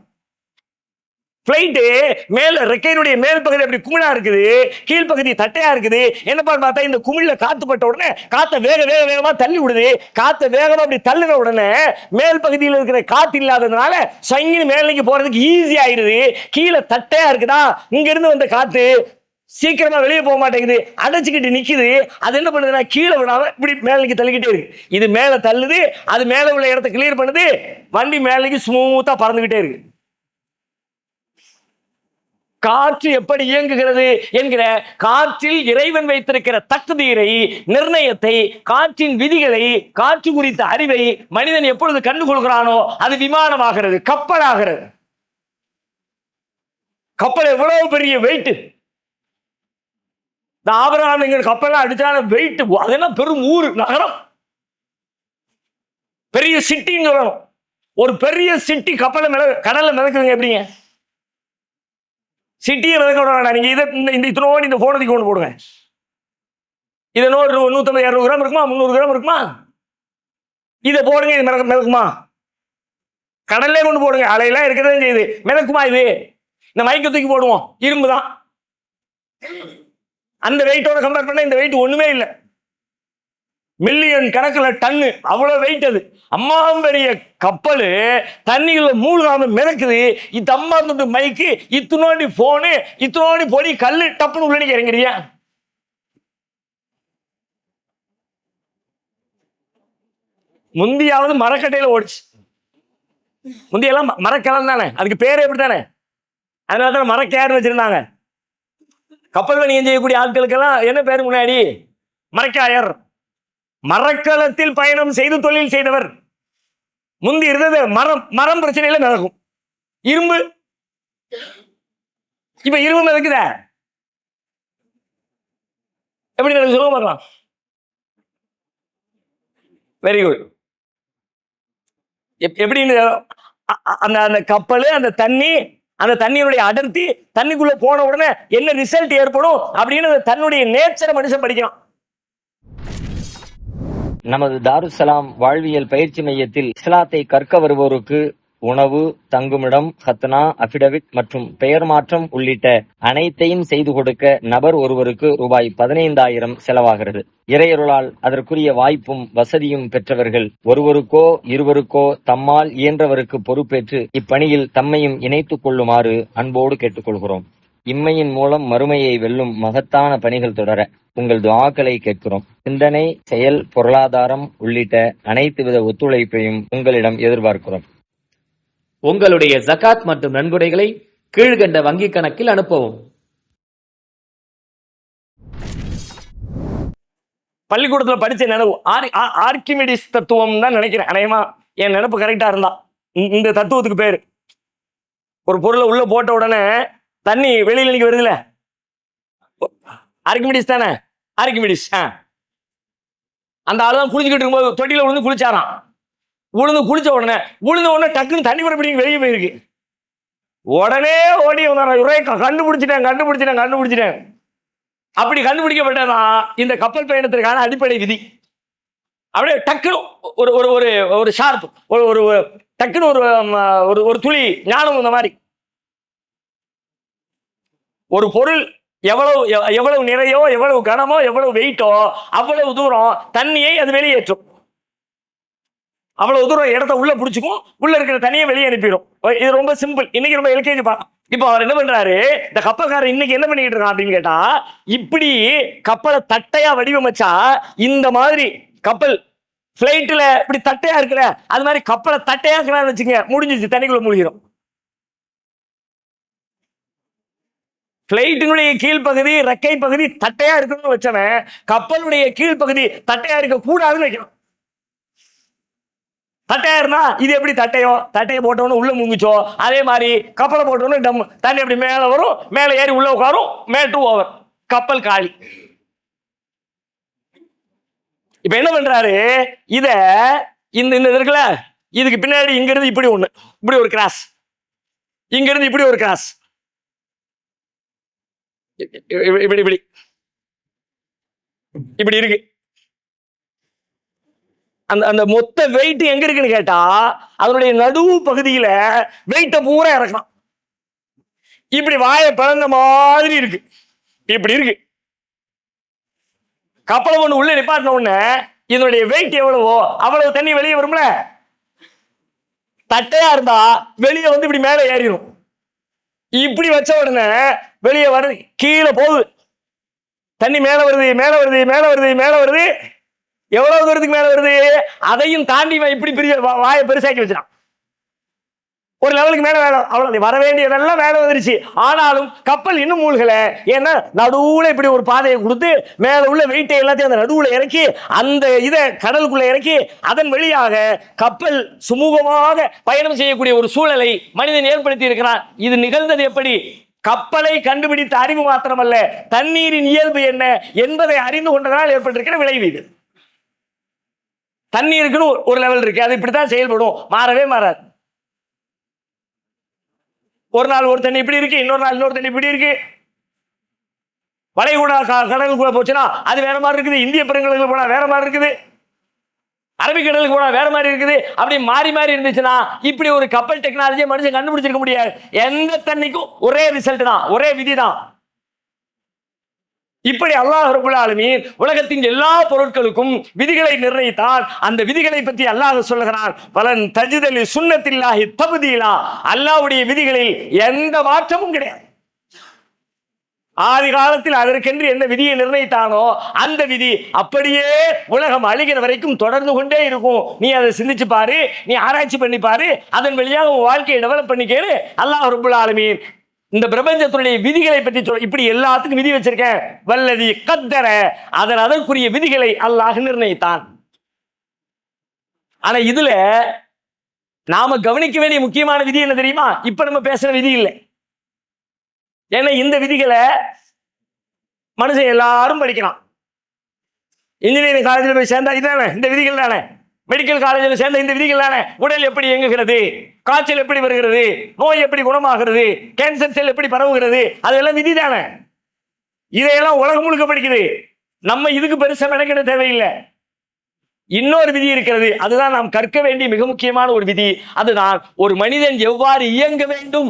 பிளைட்டு மேல ரெக்கையினுடைய மேல் பகுதி அப்படி குமிழா இருக்குது, கீழ்ப்பகுதி தட்டையா இருக்குது. என்னப்பா பார்த்தா இந்த குமிழ்ல காத்து பட்ட உடனே காத்த வேகமா தள்ளி விடுது. காத்த வேகமா அப்படி தள்ளுன உடனே மேல் பகுதியில் இருக்கிற காத்து இல்லாததுனால சங்கினி மேலைக்கு போறதுக்கு ஈஸி ஆயிடுது. கீழே தட்டையா இருக்குதா, இங்க இருந்து வந்த காத்து சீக்கிரமா வெளியே போக மாட்டேங்குது, அடைச்சுக்கிட்டு நிக்குது. அது என்ன பண்ணுதுன்னா கீழே விடாம இப்படி மேலைக்கு தள்ளிக்கிட்டே இருக்கு. இது மேல தள்ளுது, அது மேல உள்ள இடத்தை கிளியர் பண்ணுது, வண்டி மேலைக்கு ஸ்மூத்தா பறந்துகிட்டே இருக்கு. காற்று எப்படி இயங்குகிறது என்கிற காற்றில் இறைவன் வைத்திருக்கிற தக்தீரை, நிர்ணயத்தை, காற்றின் விதிகளை, காற்று குறித்த அறிவை மனிதன் எப்பொழுது கண்டுகொள்கிறானோ அது விமானமாகிறது, கப்பலாகிறது. கப்பல் எவ்வளவு பெரிய வெயிட்! ஆபிரகாம் கப்பல் அடிச்சான வெயிட், அதெல்லாம் பெரும் ஊர் நகரம், பெரிய சிட்டின்னு சொல்லணும். ஒரு பெரிய சிட்டி கப்பலை கடல்ல மிதக்குதுங்க. எப்படிங்க சிட்டியை மிதக்க விட வேண்டாம். நீங்க இத்தனோடு இந்த போனதுக்கு கொண்டு போடுங்க. இதை 150-200 கிராம் இருக்குமா, 300 கிராம் இருக்குமா, இதை போடுங்க. இது மிதக்குமா? கடல்லே கொண்டு போடுங்க, அலையெல்லாம் இருக்கதான் செய்யுது. மிதக்குமா? இது இந்த மைக்க தூக்கி போடுவோம், இரும்பு தான். அந்த வெயிட்டோட கம்பேர் பண்ண இந்த வெயிட் ஒண்ணுமே இல்லை. மில்லியன் கணக்கில் டன்னு, அவ்வளவு வெயிட். அது அம்மாவும் பெரிய கப்பல் தண்ணிகளை மூழ்காம மிதக்குது. இது அம்மா துண்டு மைக்கு, இத்தனோடி போனு, இத்தனோடி பொடி கல்லு, டப்புன்னு உள்ள நீங்க இறங்குறியா? முந்தியாவது மரக்கட்டையில ஓடிச்சு. முந்தியெல்லாம் மரக்கிழம் தானே, அதுக்கு பேரு எப்படி தானே, அதனால தான் மரக்கேர்னு வச்சிருந்தாங்க. கப்பல் வணிகம் செய்யக்கூடிய ஆட்களுக்கெல்லாம் என்ன பேரு முன்னாடி? மரக்காயர். மரக்கலத்தில் பயணம் செய்து தொழில் செய்தவர். முந்தி இருந்தது மரம் பிரச்சனையில நடக்கும். இரும்பு, இப்ப இரும்பு மிதக்குத எப்படி நடக்கு சொல்லுங்க பார்க்கலாம். Very good. எப்படின்னு அந்த கப்பல், அந்த தண்ணி, அந்த தண்ணியுடைய அடர்த்தி, தண்ணிக்குள்ள போன உடனே என்ன ரிசல்ட் ஏற்படும் அப்படின்னு தன்னுடைய நேச்சரை மனுஷன் படிக்கலாம். நமது தாருசலாம் வாழ்வியல் பயிற்சி மையத்தில் இஸ்லாத்தை கற்க வருவோருக்கு உணவு, தங்குமிடம், ஹத்னா, அபிடவிட் மற்றும் பெயர் மாற்றம் உள்ளிட்ட அனைத்தையும் செய்து கொடுக்க நபர் ஒருவருக்கு ரூபாய் 15,000 செலவாகிறது. இறையருளால் அதற்குரிய வாய்ப்பும் வசதியும் பெற்றவர்கள் ஒருவருக்கோ இருவருக்கோ தம்மால் இயன்றவருக்கு பொறுப்பேற்று இப்பணியில் தம்மையும் இணைத்துக் கொள்ளுமாறு அன்போடு கேட்டுக்கொள்கிறோம். இம்மையின் மூலம் மறுமையை வெல்லும் மகத்தான பணிகள் தொடர உங்கள் துஆக்களை கேட்கிறோம். சிந்தனை, செயல், பொருளாதாரம் உள்ளிட்ட அனைத்து வித ஒத்துழைப்பையும் உங்களிடம் எதிர்பார்க்கிறோம். உங்களுடைய ஜகாத் மற்றும் நன்கொடைகளை கீழ்கண்ட வங்கிக் கணக்கில் அனுப்பவும். பள்ளிக்கூடத்தில் படிச்ச நினைவு ஆர்கிமிடிஸ் தத்துவம் தான் நினைக்கிறேன். அநேகமா என் நினைப்பு கரெக்டா இருந்தா இந்த தத்துவத்துக்கு பேரு. ஒரு பொருளை உள்ள போட்ட உடனே தண்ணி வெளியில நீங்க வருதுல, ஆர்கிமிடிஸ் தானே? ஆர்கிமிடிஸ். அந்த ஆளுதான் குளிச்சுக்கிட்டு இருக்கும்போது தொட்டியில விழுந்து குளிச்சாராம். குளிச்ச உடனே டக்குன்னு தண்ணி மறுபடி வெளியே போயிருக்கு. உடனே ஓடி வந்தாராம், கண்டுபிடிச்சிட்டேன். அப்படி கண்டுபிடிக்கப்பட்டதான் இந்த கப்பல் பயணத்திற்கான அடிப்படை விதி. அப்படியே டக்குன்னு ஒரு ஷார்ப், ஒரு டக்குன்னு ஒரு துளி ஞானம். இந்த மாதிரி ஒரு பொருள் எவ்வளவு நிறையோ, எவ்வளவு கனமோ, எவ்வளவு வெயிட்டோ அவ்வளவு தூரம் தண்ணியை அது வெளியேற்றும். அவ்வளவு தூரம் இடத்த உள்ள பிடிச்சிக்கும், உள்ள இருக்கிற தண்ணியை வெளியே அனுப்பிடும். இது ரொம்ப சிம்பிள். இன்னைக்கு ரொம்ப எல்கேஜி பா. இப்போ அவர் என்ன பண்றாரு, இந்த கப்பல்காரர் இன்னைக்கு என்ன பண்ணிட்டு இருக்கான் அப்படின்னு கேட்டா, இப்படி கப்பலை தட்டையா வடிவமைச்சா இந்த மாதிரி கப்பல் பிளைட்ல இப்படி தட்டையா இருக்கிற அது மாதிரி கப்பலை தட்டையா இருக்கிறான்னு வச்சுங்க, முடிஞ்சிச்சு, தண்ணிக்குள்ள மூழ்கிடும். பிளைட்டினுடைய கீழ்ப்பகுதி, ரெக்கை பகுதி தட்டையா இருக்கணும்னு வச்சவன் கப்பலுடைய கீழ்ப்பகுதி தட்டையா இருக்க கூடாதுன்னு வைக்கணும். தட்டையா இருந்தா இது எப்படி தட்டையை போட்டவனு உள்ள முங்கிச்சோ, அதே மாதிரி கப்பலை போட்டவனு டம் தண்ணி அப்படி மேல வரும், மேல ஏறி உள்ள உட்காரும், மேட்டு ஓவர், கப்பல் காலி. இப்ப என்ன பண்றாரு, இந்த இருக்குல்ல, இதுக்கு பின்னாடி இங்க இருந்து இப்படி ஒண்ணு, இப்படி ஒரு கிராஸ், இங்க இருந்து இப்படி ஒரு கிராஸ், இப்படி இருக்கு. அந்த அந்த மொத்த வெயிட் எங்க இருக்குன்னு கேட்டா அதனுடைய நடுவு பகுதியில வெயிட்ட பூரா இறக்கலாம். இப்படி வாயை பிறந்த மாதிரி இருக்கு, இப்படி இருக்கு. கப்பலை ஒண்ணு உள்ள நிப்பாட்டின உடனே இதனுடைய வெயிட் எவ்வளவோ அவ்வளவு தண்ணி வெளியே வரும்ல. தட்டையா இருந்தா வெளியே வந்து இப்படி மேலே ஏறிடும். இப்படி வச்ச உடனே வெளியே வருது, கீழே போகுது தண்ணி, மேல வருது மேல வருது மேல வருது மேல வருது. எவ்வளவு தூரத்துக்கு மேல வருது? அதையும் தாண்டி இப்படி பெரிய வாயை பெருசாக்கி வச்சிடான். ஒரு லெவலுக்கு மேல வேலை, அவ்வளவு வர வேண்டியதெல்லாம் வேலை வந்துருச்சு. ஆனாலும் கப்பல் இன்னும் மூழ்கல. ஏன்னா நடுவுல இப்படி ஒரு பாதையை கொடுத்து மேல உள்ள வெயிட்டை எல்லாத்தையும் அந்த நடுவுல இறக்கி அந்த இதை கடலுக்குள்ள இறக்கி அதன் வழியாக கப்பல் சுமூகமாக பயணம் செய்யக்கூடிய ஒரு சூழலை மனிதன் ஏற்படுத்தி இருக்கிறான். இது நிகழ்ந்தது எப்படி? கப்பலை கண்டுபிடித்த அறிவு மாத்திரமல்ல, தண்ணீரின் இயல்பு என்ன என்பதை அறிந்து கொண்டதால் ஏற்பட்டிருக்கிற விளைவு இது. தண்ணீருக்குன்னு ஒரு லெவல் இருக்கு, அது இப்படித்தான் செயல்படும், மாறவே மாறாது. ஒரு நாள் ஒரு தண்ணி இப்படி இருக்கு, இன்னொரு நாள் இன்னொரு தண்ணி இப்படி இருக்கு. வளைகுடா கடலுக்குள்ள போச்சுன்னா அது வேற மாதிரி இருக்குது, இந்திய பெருங்கடலுக்கு போனா வேற மாதிரி இருக்குது, அரபிக்கடலுக்கு போனா வேற மாதிரி இருக்குது. அப்படி மாறி மாறி இருந்துச்சுன்னா இப்படி ஒரு கப்பல் டெக்னாலஜியை மனுஷன் கண்டுபிடிச்சிருக்க முடியாது. எந்த தண்ணிக்கும் ஒரே ரிசல்ட் தான், ஒரே விதி தான். இப்படி அல்லாஹ் ரப்பல் ஆலமீன் உலகத்தின் எல்லா பொருட்களுக்கும் விதிகளை நிர்ணயித்தால் அந்த விதிகளை பற்றி அல்லாஹ் சொல்லுகிறான், பலன் தஜிதலி சுன்னத்தில்லாஹி தப்தீலா. அல்லாஹ்வுடைய விதிகளில் எந்த மாற்றமும் கிடையாது. ஆதி காலத்தில் அதற்கென்று என்ன விதியை நிர்ணயித்தானோ அந்த விதி அப்படியே உலகம் அழிகிற வரைக்கும் தொடர்ந்து கொண்டே இருக்கும். நீ அதை சிந்திச்சு பாரு, நீ ஆராய்ச்சி பண்ணி பாரு, அதன் வழியாக உன் வாழ்க்கையை டெவலப் பண்ணிக்கேன்னு அல்லாஹ் ரப்பல் ஆலமீன் இந்த பிரபஞ்சத்துடைய விதிகளை பற்றி சொல்ல. இப்படி எல்லாத்துக்கும் விதி வச்சிருக்கேன். வல்லதி கத்தர, அதற்குரிய விதிகளை அல்லாஹ் நிர்ணயித்தான். ஆனா இதுல நாம கவனிக்க வேண்டிய முக்கியமான விதி என்ன தெரியுமா? இப்ப நம்ம பேசுற விதி இல்லை. ஏன்னா இந்த விதிகளை மனுஷன் எல்லாரும் படிக்கலாம். இன்ஜினியரிங் காலேஜில் போய் சேர்ந்தா இதுதானே இந்த விதிகள் தானே, மெடிக்கல் காலேஜில் சேர்ந்த இந்த விதிகள் தானே. உடல் எப்படி இயங்குகிறது, காய்ச்சல் எப்படி வருகிறது, நோய் எப்படி குணமாகிறது, கேன்சர் செல் எப்படி பரவுகிறது, அதெல்லாம் விதி தானே. இதையெல்லாம் உலகம் முழுக்க படிக்குது. நம்ம இதுக்கு பெருசா மெனக்கிட தேவையில்லை. இன்னொரு விதி இருக்கிறது, அதுதான் நாம் கற்க வேண்டிய மிக முக்கியமான ஒரு விதி. அதுதான் ஒரு மனிதன் எவ்வாறு இயங்க வேண்டும்,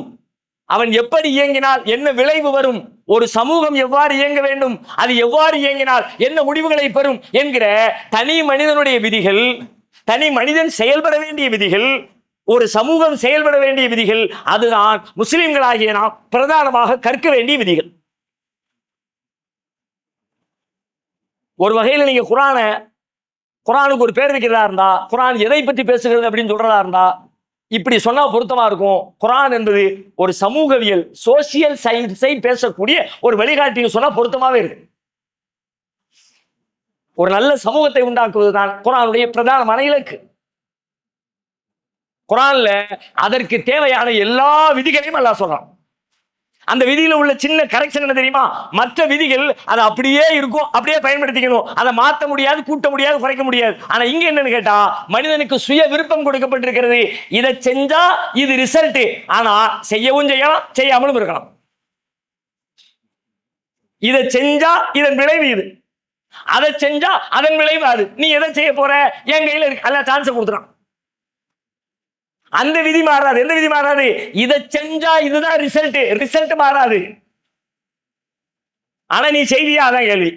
அவன் எப்படி இயங்கினால் என்ன விளைவு வரும், ஒரு சமூகம் எவ்வாறு இயங்க வேண்டும், அது எவ்வாறு இயங்கினால் என்ன முடிவுகளை பெறும் என்கிற தனி மனிதனுடைய விதிகள், தனி மனிதன் செயல்பட வேண்டிய விதிகள், ஒரு சமூகம் செயல்பட வேண்டிய விதிகள். அதுதான் முஸ்லிம்களாகிய நாம் பிரதானமாக கற்க வேண்டிய விதிகள். ஒரு வகையில் நீங்க குரானுக்கு ஒரு பேர் வைக்கிறதா இருந்தா, குரான் எதை பற்றி பேசுகிறது அப்படின்னு சொல்றதா இருந்தா இப்படி சொன்னா பொருத்தமா இருக்கும். குரான் என்பது ஒரு சமூகவியல், சோசியல் சயின்ஸை பேசக்கூடிய ஒரு வழிகாட்டின்னு சொன்னா பொருத்தமாவே இருக்கு. ஒரு நல்ல சமூகத்தை உண்டாக்குவதுதான் குரானுடைய பிரதானமான இலக்கு. குரான்ல அதற்கு தேவையான எல்லா விதிகளையும் அல்லாஹ் சொல்றான். அந்த விதியில உள்ள சின்ன கரெக்ஷன் என்ன தெரியுமா? மற்ற விதிகள் அது அப்படியே இருக்கும், அப்படியே பயன்படுத்திக்கணும், அதை மாற்ற முடியாது, கூட்ட முடியாது, குறைக்க முடியாது. ஆனா இங்க என்னன்னு கேட்டா மனிதனுக்கு சுய விருப்பம் கொடுக்கப்பட்டிருக்கிறது. இதை செஞ்சா இது ரிசல்ட், ஆனா செய்யவும் செய்யலாம், செய்யாமலும் இருக்கலாம். இதை செஞ்சா இதன் விளைவு இது, அதை செஞ்சா அதன் விளைவு அது. நீ எதை செய்ய போற என் கையில இருக்கு, அல்ல சான்ஸ் கொடுத்துறான். அந்த விதி மாறாது. எந்த விதி மாறாது? இதை செஞ்சா இதுதான் ரிசல்ட் மாறாது. ஆனா நீ செய்தியா? அதான் கேள்வி.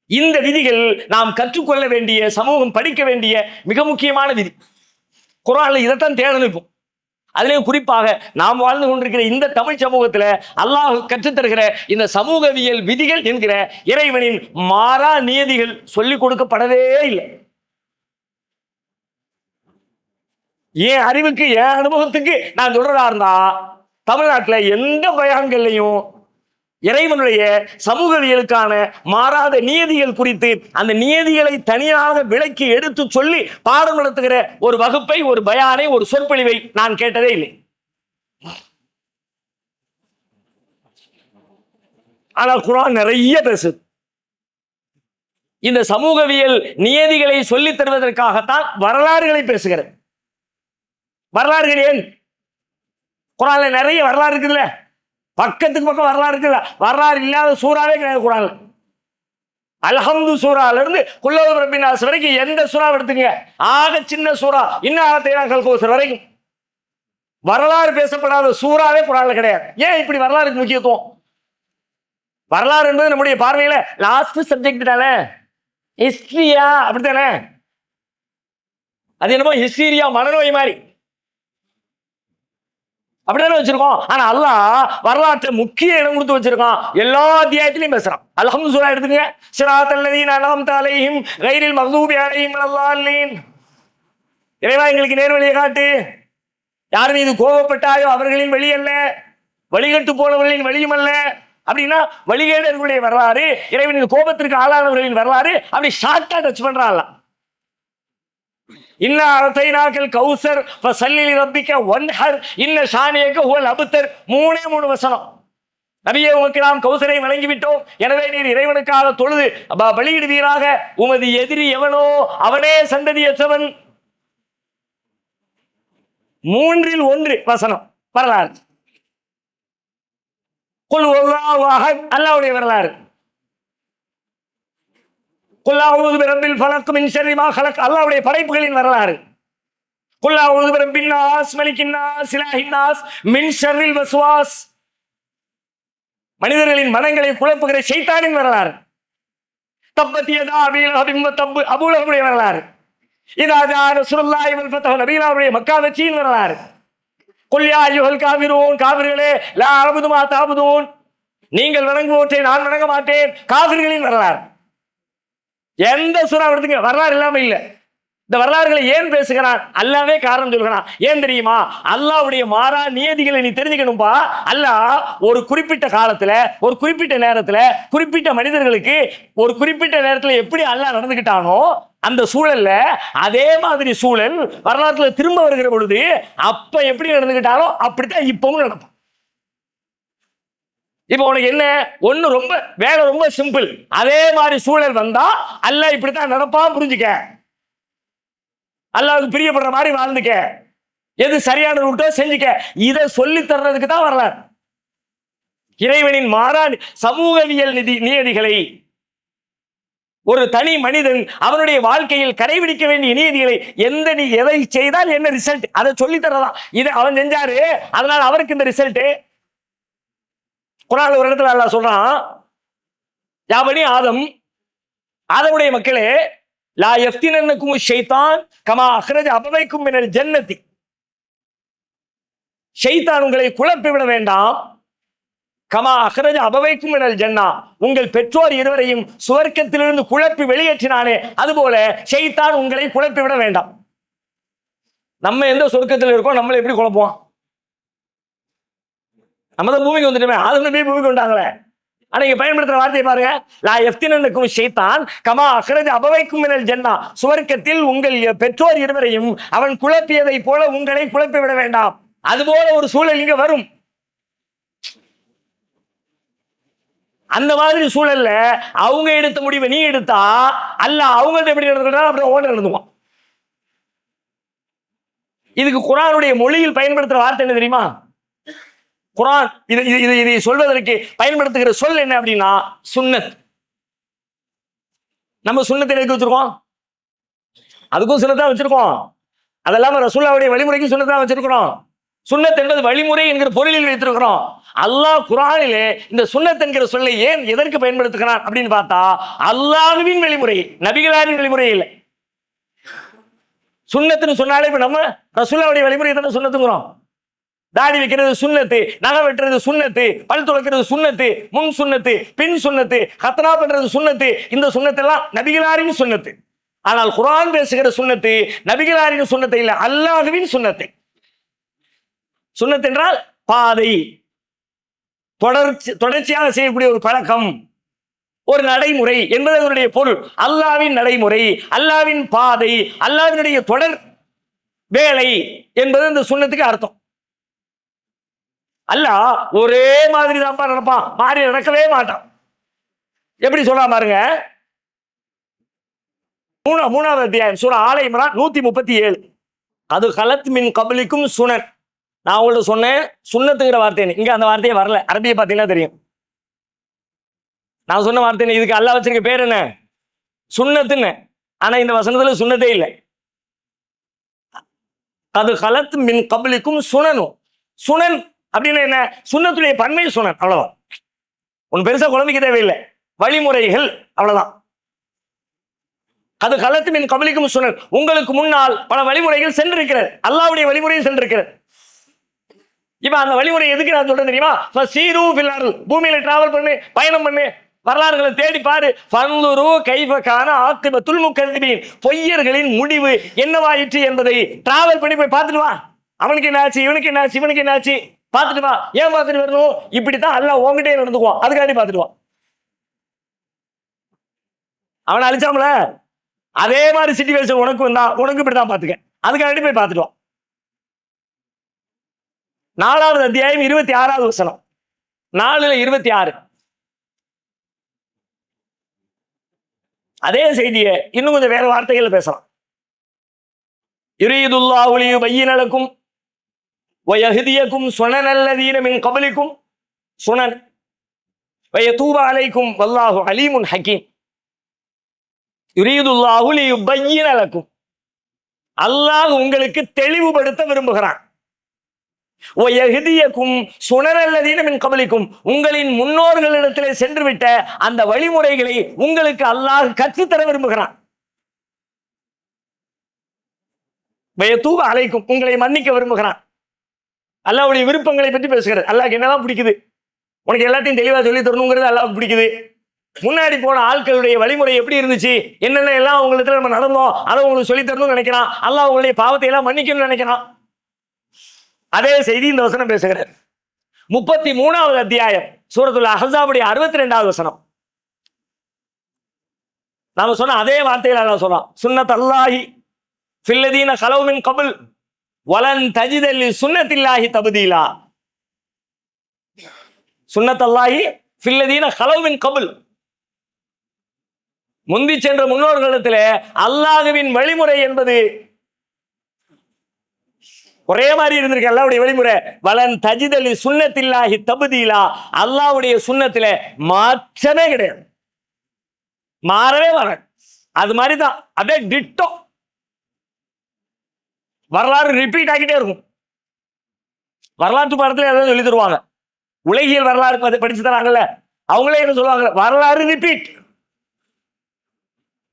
இந்த விதிகள் நாம் கற்றுக்கொள்ள வேண்டிய, சமூகம் படிக்க வேண்டிய மிக முக்கியமான விதி. குர்ஆன்ல இதைத்தான் தேடணும். இப்போ அதுலயும் குறிப்பாக நாம் வாழ்ந்து கொண்டிருக்கிற இந்த தமிழ் சமூகத்துல அல்லாஹ் கற்றுத்தருகிற இந்த சமூகவியல் விதிகள் என்கிற இறைவனின் மாறா நியதிகள் சொல்லிக் கொடுக்கப்படவே இல்லை. என் அறிவுக்கு, என் அனுபவத்துக்கு நான் சொல்றதா இருந்தா தமிழ்நாட்டில் எந்த பயான்கள்லையும் இறைவனுடைய சமூகவியலுக்கான மாறாத நியதிகள் குறித்து அந்த நியதிகளை தனியாக விளக்கி எடுத்து சொல்லி பாடம் நடத்துகிற ஒரு வகுப்பை, ஒரு பயானை, ஒரு சொற்பொழிவை நான் கேட்டதே இல்லை. ஆனால் குர்ஆன் நிறைய பேசுது. இந்த சமூகவியல் நியதிகளை சொல்லித் தருவதற்காகத்தான் வரலாறுகளை பேசுகிறது. வரலாறுகள் ஏன்? குர்ஆன்ல நிறைய வரலாறு இருக்குதுல்ல, பக்கத்துக்கு பக்கம் வரலாறு இருக்குல்ல. வரலாறு இல்லாத சூறாவே கிடையாது குர்ஆன்ல. அல்ஹம்து சூரால இருந்து குல்லௌது ரப்பின் நாஸ் வரைக்கும் எந்த சூறா எடுத்துங்க, ஆக சின்ன சூறா இன்னும் கோசர் வரைக்கும் வரலாறு பேசப்படாத சூறாவே குர்ஆன்ல கிடையாது. ஏன் இப்படி வரலாறுக்கு முக்கியத்துவம்? வரலாறு என்பது நம்முடைய பார்வையில லாஸ்ட் சப்ஜெக்ட் தானே, ஹிஸ்டரியா அப்படித்தானே? அது என்னமோ ஹிஸ்டீரியா மனநோய் மாதிரி அப்படிதானே வச்சிருக்கோம். ஆனா அல்லாஹ் வரலாற்றை முக்கிய இடம் கொடுத்து வச்சிருக்கான். எல்லா அத்தியாயத்திலையும் பேசுறான். அல்ஹம்து சூரா எடுத்துங்க, ஸிராத்தல் லதீன அன்அம்த அலைஹிம் கைரில் மக்தூபி அலைஹிம் வலல்லாலின். இறைவா எங்களுக்கு நேர்வழியை காட்டு, யார் மீது கோபப்பட்டாயோ அவர்களின் வழி அல்ல, வழிகட்டு போனவர்களின் வழியும் அல்ல. அப்படின்னா வழிகேடர்களுடைய வரலாறு, இறைவனின் கோபத்திற்கு ஆளானவர்களின் வரலாறு அப்படி ஷார்ட்டா டச் பண்றான்ல. இன்ன அத்தைனாக்கல் கௌசர் ஃபஸல்லி ரப்பிக வன்ஹர் இன்ன ஷானியக ஹுவல் அப்தர். மூணு வசனம். நபியே, உமக்கு நாம் கௌசரை வழங்கிவிட்டோம், எனவே நீர் இறைவனுக்காக தொழுது பலியிடுவீராக. உமது எதிரி எவனோ அவனே சந்ததியற்றவன். 3 வசனம் வரலாறு. குல் ஹுவல்லாஹு அஹத் அல்லாஹ்வுடைய வரலாறு. குல் அஊது பிரப்பில் ஃபலக் மின் ஷர்ரி மா ஹலக் அல்லாஹ்வுடைய படைப்புகளின் வரலாறு. குல் அஊது பிரப்பின் நாஸ் மலிக்கின் நாஸ் இலாஹின் நாஸ் மின் ஷர்ரில் வஸ்வாஸ் மனிதர்களின் மனங்களை குழப்புகிற ஷைத்தானின் வரலாறு. தப்பத் யதா அபீ லஹபின் வ தப் அபூ லஹபுடைய வரலாறு. இதா ஜா நஸ்ருல்லாஹி வல் ஃபத்ஹு நபியுல்லாஹ்வுடைய மக்கா வெற்றியின் வரலாறு. குல் யா அய்யுஹல் காஃபிரூன் காஃபிர்களே லா அஅபுது மா தஅபுதூன் நீங்கள் வணங்குவற்றை நான் வணங்க மாட்டேன் காஃபிர்களின் வரலாறு. எந்த சூறா எடுத்துங்க வரலாறு இல்லாம இல்ல. இந்த வரலாறுகளை ஏன் பேசுகிறான்? அல்லாவே காரணம் சொல்கிறான். ஏன் தெரியுமா? அல்லாஹ்வுடைய மாறா நியதிகளை நீ தெரிஞ்சுக்கணும்பா. அல்லாஹ் ஒரு குறிப்பிட்ட காலத்துல, ஒரு குறிப்பிட்ட நேரத்துல, குறிப்பிட்ட மனிதர்களுக்கு ஒரு குறிப்பிட்ட நேரத்துல எப்படி அல்லாஹ் நடந்துகிட்டானோ அந்த சூழல்ல அதே மாதிரி சூழல் வரலாற்றுல திரும்ப வருகிற பொழுது அப்ப எப்படி நடந்துகிட்டானோ அப்படித்தான் இப்பவும் நடக்கும். இப்ப உனக்கு என்ன ஒண்ணு, ரொம்ப வேலை ரொம்ப சிம்பிள். அதே மாதிரி சூழல் வந்தா அல்லாஹ் இப்படித்தான் நடப்பான் புரிஞ்சுக்க. அல்லாஹ்வுக்கு பிரியப்படுற மாதிரி வாழ்ந்துக்க, எது சரியான ரூட்டோ செஞ்சுக்க. இதை சொல்லி தர்றதுக்கு தான் வரலாறு. இறைவனின் மாறா சமூகவியல் நியதிகளை ஒரு தனி மனிதன் அவனுடைய வாழ்க்கையில் கடைபிடிக்க வேண்டிய நியதிகளை நீ எதை செய்தால் என்ன ரிசல்ட் அதை சொல்லி தரதான். இதை அவன் செஞ்சாரு, அதனால அவருக்கு இந்த ரிசல்ட். குர்ஆன்ல ஒரு இடத்துல அல்லாஹ் சொல்றான், யா பனி ஆதமுடைய மக்களே, லா யஃப்தினன்னகும் ஷைத்தான் கமா அக்ரஜ அபவைக்கும் மினல் ஜன்னதி. ஷைத்தான் உங்களை குழப்பி விட வேண்டாம். கமா அக்ரஜ அபவைக்கும் மினல் ஜன்னா, உங்கள் பெற்றோர் இருவரையும் சுவர்க்கத்திலிருந்து குழப்பி வெளியேற்றினானே அதுபோல ஷைத்தான் உங்களை குழப்பி விட வேண்டாம். நம்ம எந்த சொர்க்கத்தில் இருக்கோம், நம்மளை எப்படி குழப்புவோம்? நம்ம தான் பூமிக்கு வந்துட்டுமே, ஆதம் நபி பூமிக்கு வந்தாங்களே. ஆனா இங்க பயன்படுத்துற வார்த்தையை பாருங்க, லா யஃப்தினன்னகும் ஷைத்தான் கமா அக்ரஜ அபவைக்கும் மினல் ஜன்னா, சுவர்க்கத்தில் உங்கள் பெற்றோர் இருவரையும் அவன் குழப்பியதை போல உங்களை குழப்பி விட வேண்டாம். அதுபோல ஒரு சூழல் இங்க வரும். அந்த மாதிரி சூழல்ல அவங்க எடுத்த முடிவை நீ எடுத்தா அல்லாஹ் அவங்கள்ட்ட எப்படி நடந்துக்கிட்டா அப்படி ஓட நடந்துவான். இதுக்கு குர்ஆனுடைய மொழியில் பயன்படுத்துற வார்த்தை என்ன தெரியுமா? குர்ஆன் இதை சொல்வதற்கு பயன்படுத்துகிற சொல் என்ன அப்படின்னா சுன்னத். நம்ம சுன்னத்தை எதுக்கு வச்சிருக்கோம்? அதுக்கும் சுன்னத்தா வச்சிருக்கோம். அதெல்லாம் ரசூலுல்லாஹ்வுடைய வழிமுறைக்கு சுன்னத்தா வச்சிருக்கிறோம். சுன்னத் என்பது வழிமுறை என்கிற பொருளில் வைத்திருக்கிறோம். அல்லாஹ் குர்ஆனிலே இந்த சுன்னத் என்கிற சொல்லை ஏன் எதற்கு பயன்படுத்துகிறான் அப்படின்னு பார்த்தா அல்லாஹ்வின் வழிமுறை, நபிகளாரின் வழிமுறை இல்லை. சுன்னத்துன்னு சொன்னாலே இப்ப நம்ம ரசூலுல்லாஹ்வுடைய வழிமுறை தானே சுன்னத்துங்கிறோம். தாடி வைக்கிறது சுன்னத்து, நகை வெட்டுறது சுன்னத்து, பல் துளக்கிறது சுன்னத்து, முன் சுன்னத்து, பின் சுன்னத்து, கத்னா பண்றது சுன்னத்து. இந்த சுன்னத்தெல்லாம் நபிகளாரின் சுன்னத்து. ஆனால் குர்ஆன் பேசுகிற சுன்னத்து நபிகளாரின் சுன்னத்தை இல்லை, அல்லாஹ்வின் சுன்னத்தை. சுன்னத் என்றால் பாதை, தொடர்ச்சியாக செய்யக்கூடிய ஒரு பழக்கம், ஒரு நடைமுறை என்பது அதனுடைய பொருள். அல்லாஹ்வின் நடைமுறை, அல்லாஹ்வின் பாதை, அல்லாஹ்வினுடைய தொடர் வேலை என்பது இந்த சுன்னத்துக்கு அர்த்தம். அல்லாஹ் ஒரே மாதிரி தான் நடப்பான், மாறி நடக்கவே மாட்டான். எப்படி சொல்றான் பாருங்க, 3வது அத்தியாயம் சூரா ஆல இம்ரான் 137. அது கலத் மின் கப்லிக்கும் சுனன். நான் உங்கள்ட்ட சொன்னேன் சுன்னத்துங்கிற வார்த்தை, இங்க அந்த வார்த்தையே வரல. அரபியை பார்த்தீங்கன்னா தெரியும். நான் சொன்ன வார்த்தை என்ன? இதுக்கு அல்லாஹ் வச்சிருக்க பேர் என்ன? சுன்னத்துன்னு. ஆனா இந்த வசனத்துல சுன்னத்தே இல்லை. அது கலத் மின் கபலிக்கும் சுனனும். சுனன் அப்படின்னு என்ன? சுன்னத்துடைய பன்மை சுனன், அவ்வளவுதான். ஒன்னு பெருசா குழம்பிக்க தேவையில்லை, வழிமுறைகள், அவ்வளவுதான். அது கலத்து மின் கபலிக்கும் சுனன், உங்களுக்கு முன்னால் பல வழிமுறைகள் சென்றிருக்கிறது, அல்லாஹ்வுடைய வழிமுறையும் சென்றிருக்கிறது. இப்ப அந்த வழிமுறை எதுக்கு நான் சொல்றேன் தெரியுமா? ஃபஸீரு ஃபில் அர்ல், பூமியில டிராவல் பண்ணு, பயணம் பண்ணு, வரலாறுகளை தேடி பாரு. ஃபன்துரு கைஃப கான ஆகிபத்துல் முகல்லிபீன், பொய்யர்களின் முடிவு என்னவாயிற்று என்பதை டிராவல் பண்ணி போய் பார்த்துட்டு வா. அவனுக்கு என்னாச்சு, இவனுக்கு என்னாச்சு, இவனுக்கு என்னாச்சு பார்த்துட்டு வா. ஏன் பார்த்துட்டு வரணும்? இப்படித்தான் அல்லாஹ் உன்கிட்டே நடந்துக்குவான், அதுக்காண்டி பார்த்துட்டு வா. அவனை அழிச்சாமல அதே மாதிரி சிச்சுவேஷன் உனக்கு வந்தா உனக்கு இப்படித்தான் பார்த்துக்க, அதுக்காண்டி போய் பார்த்துட்டு வா. 4வது அத்தியாயம் 26வது வசனம், 4:26. அதே செய்தியை இன்னும் கொஞ்சம் வேற வார்த்தைகள் பேசலாம். யுரீதுல்லாஹு லியுபய்யின லக்கும் வ யஹ்தியக்கும் சுனனல்லதீன மின் கப்லிக்கும் சுனன் வ யதூப அலைக்கும் வல்லாஹு அலீமுன் ஹக்கீம். யுரீதுல்லாஹு லியுபய்யின லக்கும், அல்லாஹ் உங்களுக்கு தெளிவுபடுத்த விரும்புகிறான். வ யஹ்தியக்கும் சுனனல்லதீன மின் கப்லிக்கும், உங்களின் முன்னோர்களிடத்திலே சென்றுவிட்ட அந்த வழிமுறைகளை உங்களுக்கு அல்லாஹ் கற்றுத்தர விரும்புகிறான். வ யதூப அலைக்கும், உங்களை மன்னிக்க விரும்புகிறான். அல்லாஹ்வுடைய விருப்பங்களை பற்றி பேசுகிறது. அல்லாஹ்க்கு என்னதான் பிடிக்குது, உனக்கு எல்லாத்தையும் தெளிவா சொல்லி தரணுங்கிறது அல்லாஹ்வுக்கு பிடிக்குது. முன்னாடி போன ஆட்களுடைய வழிமுறை எப்படி இருந்துச்சு, என்னென்ன எல்லாம் உங்களுக்கு நம்ம நடந்தோம், அதை உங்களுக்கு சொல்லி தரணும்னு நினைக்கிறான். அல்லாஹ் உங்களுடைய பாவத்தை எல்லாம் மன்னிக்கணும்னு நினைக்கிறான். அதே செய்தி இந்த வசனம் பேசுகிறார். 33வது அத்தியாயம் சூரத்துல் அஹ்ஸாபுடைய 62வது வசனம். நாம சொன்ன அதே வார்த்தைகளை அல்லாஹ் சொல்றான். சுன்னத் அல்லாஹி ஃபில்லதீன கலவு மின் கபுல் வலன் தஜித லிசுன்னத்தில்லாஹி தப்தீலா. சுன்னத் அல்லாஹி ஃபில்லதீன கலவு மின் கபுல், முந்தி சென்ற முன்னோர்களிடத்தில் அல்லாஹ்வின் வழிமுறை என்பது ஒரே மாதிரி இருந்திருக்கு. அல்லாஹ்வுடைய வழிமுறை வலன் தஜித லிசுன்னத்தில்லாஹி தப்தீலா, அல்லாஹ்வுடைய சுன்னத்திலே மாற்றமே கிடையாது, மாறவே வராது. அது மாதிரி தான், அப்படியே டிட்டோ. வரலாறு ரிப்பீட் ஆகிட்டே இருக்கும். வரலாற்று பாடத்துல எதாவது சொல்லி தருவாங்க, உலகியல் வரலாறு படிச்சு தராங்கல்ல, அவங்களே என்ன சொல்லுவாங்க, வரலாறு ரிப்பீட்.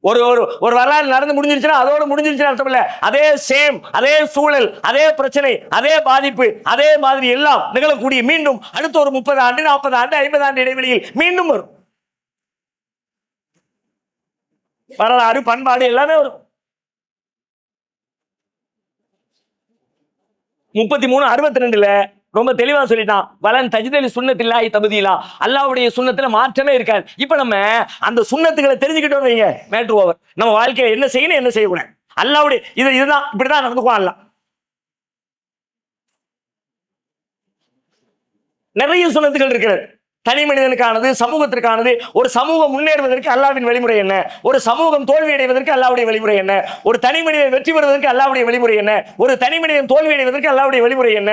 ஒரு ஒரு வரலாறு நடந்து முடிஞ்சிருச்சுன்னா அதோட முடிஞ்சிருச்சுன்னு அர்த்தம் இல்ல. அதே சேம், அதே சூழல், அதே பிரச்சனை, அதே பாதிப்பு, அதே மாதிரி எல்லாம் நிகழக்கூடிய மீண்டும் அடுத்த ஒரு 30 ஆண்டு 40 ஆண்டு 50 ஆண்டு இடைவெளியில் மீண்டும் வரும். வரலாறு, பண்பாடு எல்லாமே வரும். 33:62 ரொம்ப தெளிவா சொல்லிட்டான். வலன் தஜித லிசுன்னத்தில்லாஹி தப்தீலா, அல்லாஹ்வுடைய சுன்னத்துல மாற்றமே இருக்காது. இப்ப நம்ம அந்த சுன்னத்துகளை தெரிஞ்சுக்கிட்டோம் வைங்க, மேட்ரு ஓவர். நம்ம வாழ்க்கையில என்ன செய்யணும், என்ன செய்யக்கூடாது, அல்லாஹ்வுடைய இதுதான் இப்படிதான் நடந்துக்குவான் அல்லாஹ். நிறைய சுன்னத்துகள் இருக்கிறது, தனி மனிதனுக்கானது, சமூகத்திற்கானது. ஒரு சமூகம் முன்னேறுவதற்கு அல்லாஹ்வின் வழிமுறை என்ன, ஒரு சமூகம் தோல்வி அடைவதற்கு அல்லாஹ்வுடைய வழிமுறை என்ன, ஒரு தனி மனிதன் வெற்றி பெறுவதற்கு அல்லாஹ்வுடைய வழிமுறை என்ன, ஒரு தனி மனிதன் தோல்வி அடைவதற்கு அல்லாஹ்வுடைய வழிமுறை என்ன,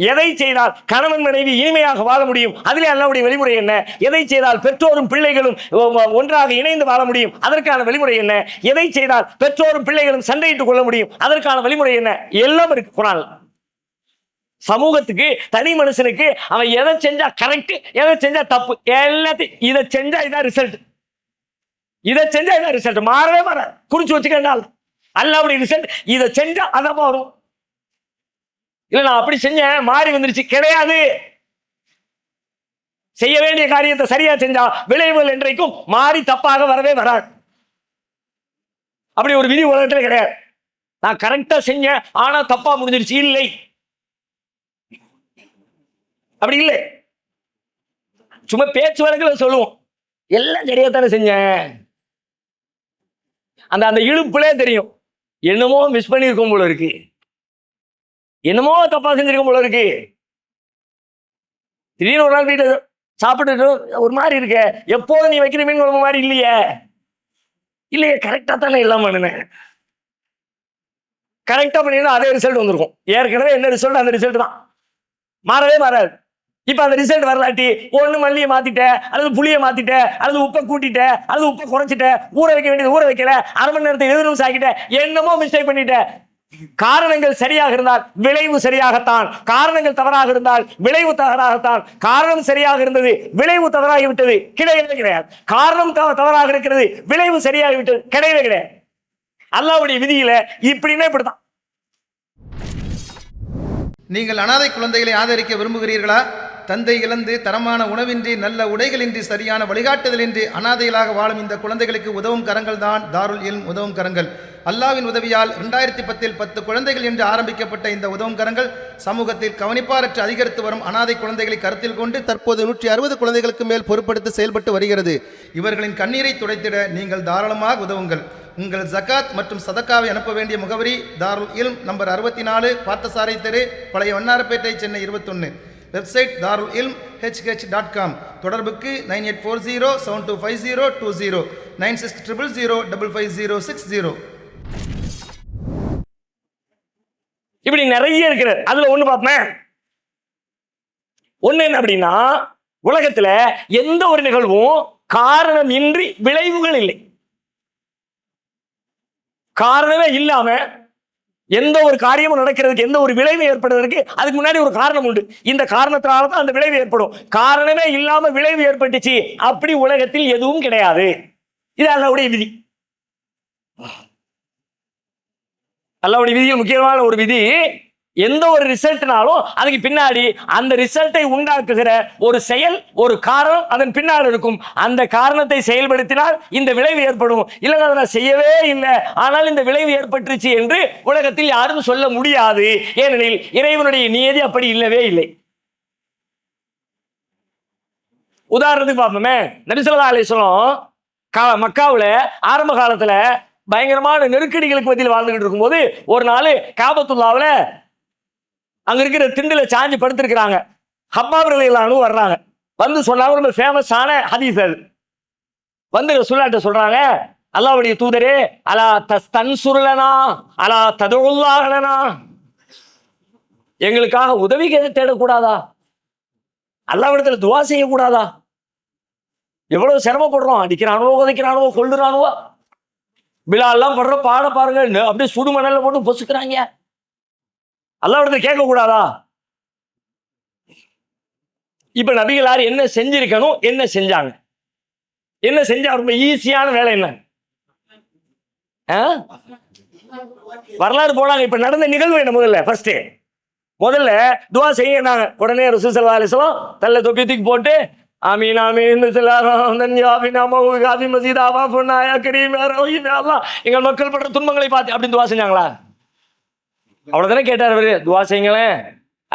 எதை செய்தால் கணவன் மனைவி இனிமையாக வாழ முடியும், அதிலே அல்லாஹ்வுடைய வழிமுறை என்ன, எதை செய்தால் பெற்றோரும் பிள்ளைகளும் ஒன்றாக இணைந்து வாழ முடியும், அதற்கான வழிமுறை என்ன, எதை செய்தால் பெற்றோரும் பிள்ளைகளும் சண்டையிட்டுக் கொள்ள முடியும், அதற்கான வழிமுறை என்ன, எல்லாம் இருக்கு குர்ஆன்ல. சமூகத்துக்கு, தனி மனுஷனுக்கு அவன் எதை செஞ்சா கரெக்ட், எதை செஞ்சா தப்பு, எல்லாத்தையும் இதை செஞ்சா இதான் ரிசல்ட், இதை செஞ்சா இதான் ரிசல்ட், மாறவே மாறாது. குறிச்சு வச்சுக்கிட்டால் அல்லாஹ்வுடைய ரிசல்ட் இதை செஞ்சா அதான் வரும். இல்ல நான் அப்படி செஞ்சேன் மாறி வந்துருச்சு, கிடையாது. செய்ய வேண்டிய காரியத்தை சரியா செஞ்சா விளைவுகள் என்றைக்கும் மாறி தப்பாக வரவே வராது. அப்படி ஒரு விதி உலகத்துல கிடையாது. நான் கரெக்டா செஞ்சேன் ஆனா தப்பா முடிஞ்சிருச்சு, இல்லை, அப்படி இல்லை. சும்மா பேச்சு வழக்கில் சொல்லுவோம், எல்லாம் சரியாத்தானே செஞ்சேன், அந்த அந்த இழுப்புலே தெரியும் என்னமோ மிஸ் பண்ணியிருக்கும் போல இருக்கு, என்னமோ தப்பா செஞ்சிருக்கும் போல இருக்கு. திடீர்னு ஒரு நாள் வீட்டு சாப்பிட்டு ஒரு மாதிரி இருக்க, எப்போதும் நீ வைக்கிற மீன் குழம்பு மாதிரி இல்லையே, இல்லையே கரெக்டா தானே எல்லாம் பண்ணினேன், கரெக்டா பண்ணிருந்தா அதே ரிசல்ட் வந்திருக்கும். ஏற்கனவே என்ன ரிசல்ட் அந்த ரிசல்ட் தான், மாறவே மாறாது. இப்ப அந்த ரிசல்ட் வரலாட்டி ஒண்ணு மல்லியை மாத்திட்ட, அல்லது புளியை மாத்திட்ட, அல்லது உப்பை கூட்டிட்ட, அல்லது உப்பை குறைச்சிட்ட, ஊற வைக்க வேண்டியது ஊற வைக்கல, அரை மணி நேரத்தை எதிர்ப்பு ஆக்கிட்ட, என்னமோ மிஸ்டேக் பண்ணிட்ட. காரணங்கள் சரியாக இருந்தால் விளைவு சரியாகத்தான், காரணங்கள் தவறாக இருந்தால் விளைவு தவறாகத்தான். காரணம் சரியாக இருந்தது, விளைவு தவறாகி விட்டது, கிடையவே கிடையாது. காரணம் தவறாக இருக்கிறது, விளைவு சரியாகி விட்டது, கிடையவே கிடையாது. அல்லாஹ்வுடைய விதியில இப்படின்னா இப்படிதான். நீங்கள் அனாதை குழந்தைகளை ஆதரிக்க விரும்புகிறீர்களா? தந்தை இழந்து தரமான உணவின்றி நல்ல உடைகளின்றி சரியான வழிகாட்டுதலின்றி அனாதைகளாக வாழும் இந்த குழந்தைகளுக்கு உதவும் கரங்கள் தான் தாருல் இல்ம் உதவும் கரங்கள். அல்லாவின் உதவியால் 2010 10 குழந்தைகள் என்று ஆரம்பிக்கப்பட்ட இந்த உதவும் கரங்கள் சமூகத்தில் கவனிப்பாரற்று அதிகரித்து வரும் அனாதை குழந்தைகளை கருத்தில் கொண்டு தற்போது 160 குழந்தைகளுக்கு மேல் பொறுப்படுத்தி செயல்பட்டு வருகிறது. இவர்களின் கண்ணீரை துடைத்திட நீங்கள் தாராளமாக உதவுங்கள். உங்கள் ஜகாத் மற்றும் சதக்காவை அனுப்ப வேண்டிய முகவரி தாருல் இல்ம் நம்பர் 64 பார்த்தசாரை தெரு, பழைய வண்ணாரப்பேட்டை, சென்னை 21. வெப்சைட் தாருல் இல்ம் hh.com. தொடர்புக்கு 9840725020 9600055060. இப்படி நிறைய இருக்கிறது. அதுல ஒண்ணு பார்ப்பேன். ஒண்ணு என்ன அப்படின்னா, உலகத்துல எந்த ஒரு நிகழ்வும் காரணம் இன்றி விளைவுகள் இல்லை. காரணமே இல்லாம எந்த ஒரு காரியமும் நடக்கிறதுக்கு, எந்த ஒரு விளைவு ஏற்படுவதற்கு அதுக்கு முன்னாடி ஒரு காரணம் உண்டு. இந்த காரணத்தினால தான் அந்த விளைவு ஏற்படும். காரணமே இல்லாம விளைவு ஏற்பட்டுச்சு அப்படி உலகத்தில் எதுவும் கிடையாது. இது அல்லாஹ்வுடைய விதி. அல்லாஹ்வுடைய விதியில் முக்கியமான ஒரு விதி, எந்த ஒரு ரிசல்ட்னாலும் அதுக்கு பின்னாடி அந்த ரிசல்ட்டை உண்டாக்குகிற ஒரு செயல், ஒரு காரணம் அதன் பின்னால் இருக்கும். அந்த காரணத்தை செயல்படுத்தினால் இந்த விளைவு ஏற்படும். இல்லைன்னா அதை நான் செய்யவே இல்லை ஆனால் இந்த விளைவு ஏற்பட்டுச்சு என்று உலகத்தில் யாரும் சொல்ல முடியாது. ஏனெனில் இறைவனுடைய நியதி அப்படி இல்லவே இல்லை. உதாரணத்துக்கு பார்ப்போமே, நபி ஸல்லல்லாஹு அலைஹி வஸல்லம் மக்காவுல ஆரம்ப காலத்துல பயங்கரமான நெருக்கடிகளுக்கு மத்தியில் வாழ்ந்துகிட்டு இருக்கும்போது ஒரு நாள் காபத்துல்லாவுல அங்க இருக்கிற திண்டுல சாஞ்சி படுத்திருக்கிறாங்க. ஹப்பாப் ரலியல்லாஹு அன்ஹு வர்றாங்க. வந்து சொன்னாங்க, ரொம்ப ஃபேமஸான ஹதீஸ் அது. வந்து ரசூலுல்லாஹ்ட்ட சொல்றாங்க, அல்லாஹ்வுடைய தூதரே, அலா தஸ்தன்சுர்லனா அலா ததுல்லாஹ் லனா, எங்களுக்காக உதவி தேடக்கூடாதா? அல்லாஹ்விடத்துல துஆ செய்யக்கூடாதா? எவ்வளவு சிரமப்படுறோம், அடிக்கிறானுவோ, உதைக்கிறானுவோ, கொல்லுறானுவோ. பிலால்லாம் படுற பாட பாருங்க, அப்படியே சுடு மணல்ல போட்டு பொசுக்கிறாங்க. அல்லாஹ்விடத்துல கேட்க கூடாதா? இப்ப நபிகளார் என்ன செஞ்சிருக்கணும், என்ன செஞ்சாங்க? என்ன செஞ்சா ரொம்ப ஈஸியான வேலை என்ன? வரலாறு போனாங்க. இப்ப நடந்த நிகழ்வு என்ன? முதல்ல துஆ செய்யறாங்க. உடனே ரசூல் ஸல்லல்லாஹு அலைஹி வஸல்லம் தல்ல தொப்பி தூக்கி போட்டு ஆமீன் ஆமீன் எங்கள் மக்கள் படுற துன்பங்களை பார்த்து அப்படின்னு துஆ செஞ்சாங்களா? அவ்வளவுதானே கேட்டார் அவரு. துஆ செய்யுங்களேன்,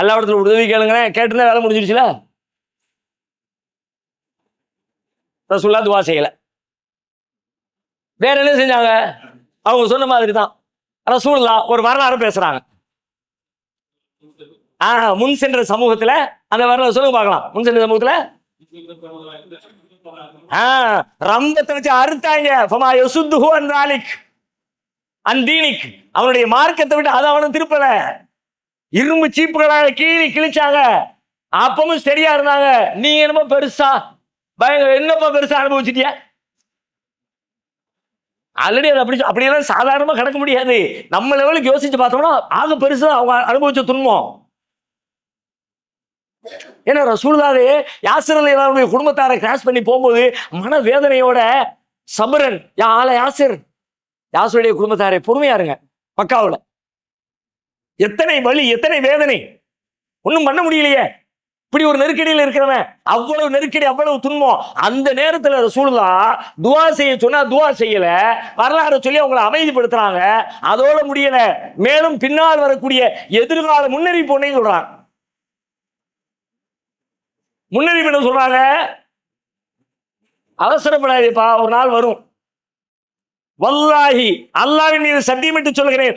அல்லாஹ்விடத்துல உதவி கேளுங்களேன், கேட்டுதான் வேலை முடிஞ்சிருச்சுல. ரசூலுல்லாஹ் துஆ செய்யல. வேற என்ன செஞ்சாங்க? அவங்க சொன்ன மாதிரி தான் ரசூலுல்லாஹ் ஒரு வரலாறு பேசுறாங்க. முன் சென்ற சமூகத்துல அந்த வரலாறு சொல்லுங்க பார்க்கலாம். முன் சென்ற சமூகத்துல ரம்பத்தை வச்சு அறுத்தாங்க. அவனுடைய மார்க்கத்தை விட்டு அதை அவனும் திருப்பல. இரும்பு சீப்புகளாக கிழிச்சாங்க. அப்பவும் சரியா இருந்தாங்க. நீங்க என்னமோ பெருசா என்னப்பா பெருசா அனுபவிச்சிட்டியா? ஆல்ரெடி அது அப்படியெல்லாம் சாதாரணமா கிடக்க முடியாது. நம்ம லெவலுக்கு யோசிச்சு பார்த்தோம்னா ஆக பெருசா அவங்க அனுபவிச்ச துன்பம். ஏன்னா ரசூலுல்லாஹ் யாசிர் ரலியல்லாஹு குடும்பத்தாரை கிராஸ் பண்ணி போகும்போது மன வேதனையோட சபரன் யாசுடைய குடும்பத்தாரை பொறுமையா இருங்க. மக்காவுல எத்தனை வலி, எத்தனை வேதனை, ஒன்றும் பண்ண முடியலையே. இப்படி ஒரு நெருக்கடியில் இருக்கிறவன், அவ்வளவு நெருக்கடி, அவ்வளவு துன்பம். அந்த நேரத்தில் ரசூலுல்லாஹ் துஆ செய்ய சொன்னா துஆ செய்யல. வரலாறு சொல்லி அவங்களை அமைதிப்படுத்துறாங்க. அதோட முடியல, மேலும் பின்னால் வரக்கூடிய எதிர்கால முன்னறிவிப்பு ஒன்றையும் சொல்றாங்க. முன்னறிவிப்பு என்ன சொல்றாங்க? அவசரப்படாதேப்பா, ஒரு நாள் வரும். வல்லாஹி, அல்லாஹ்வின் மீது சத்தியமிட்டு சொல்கிறேன்,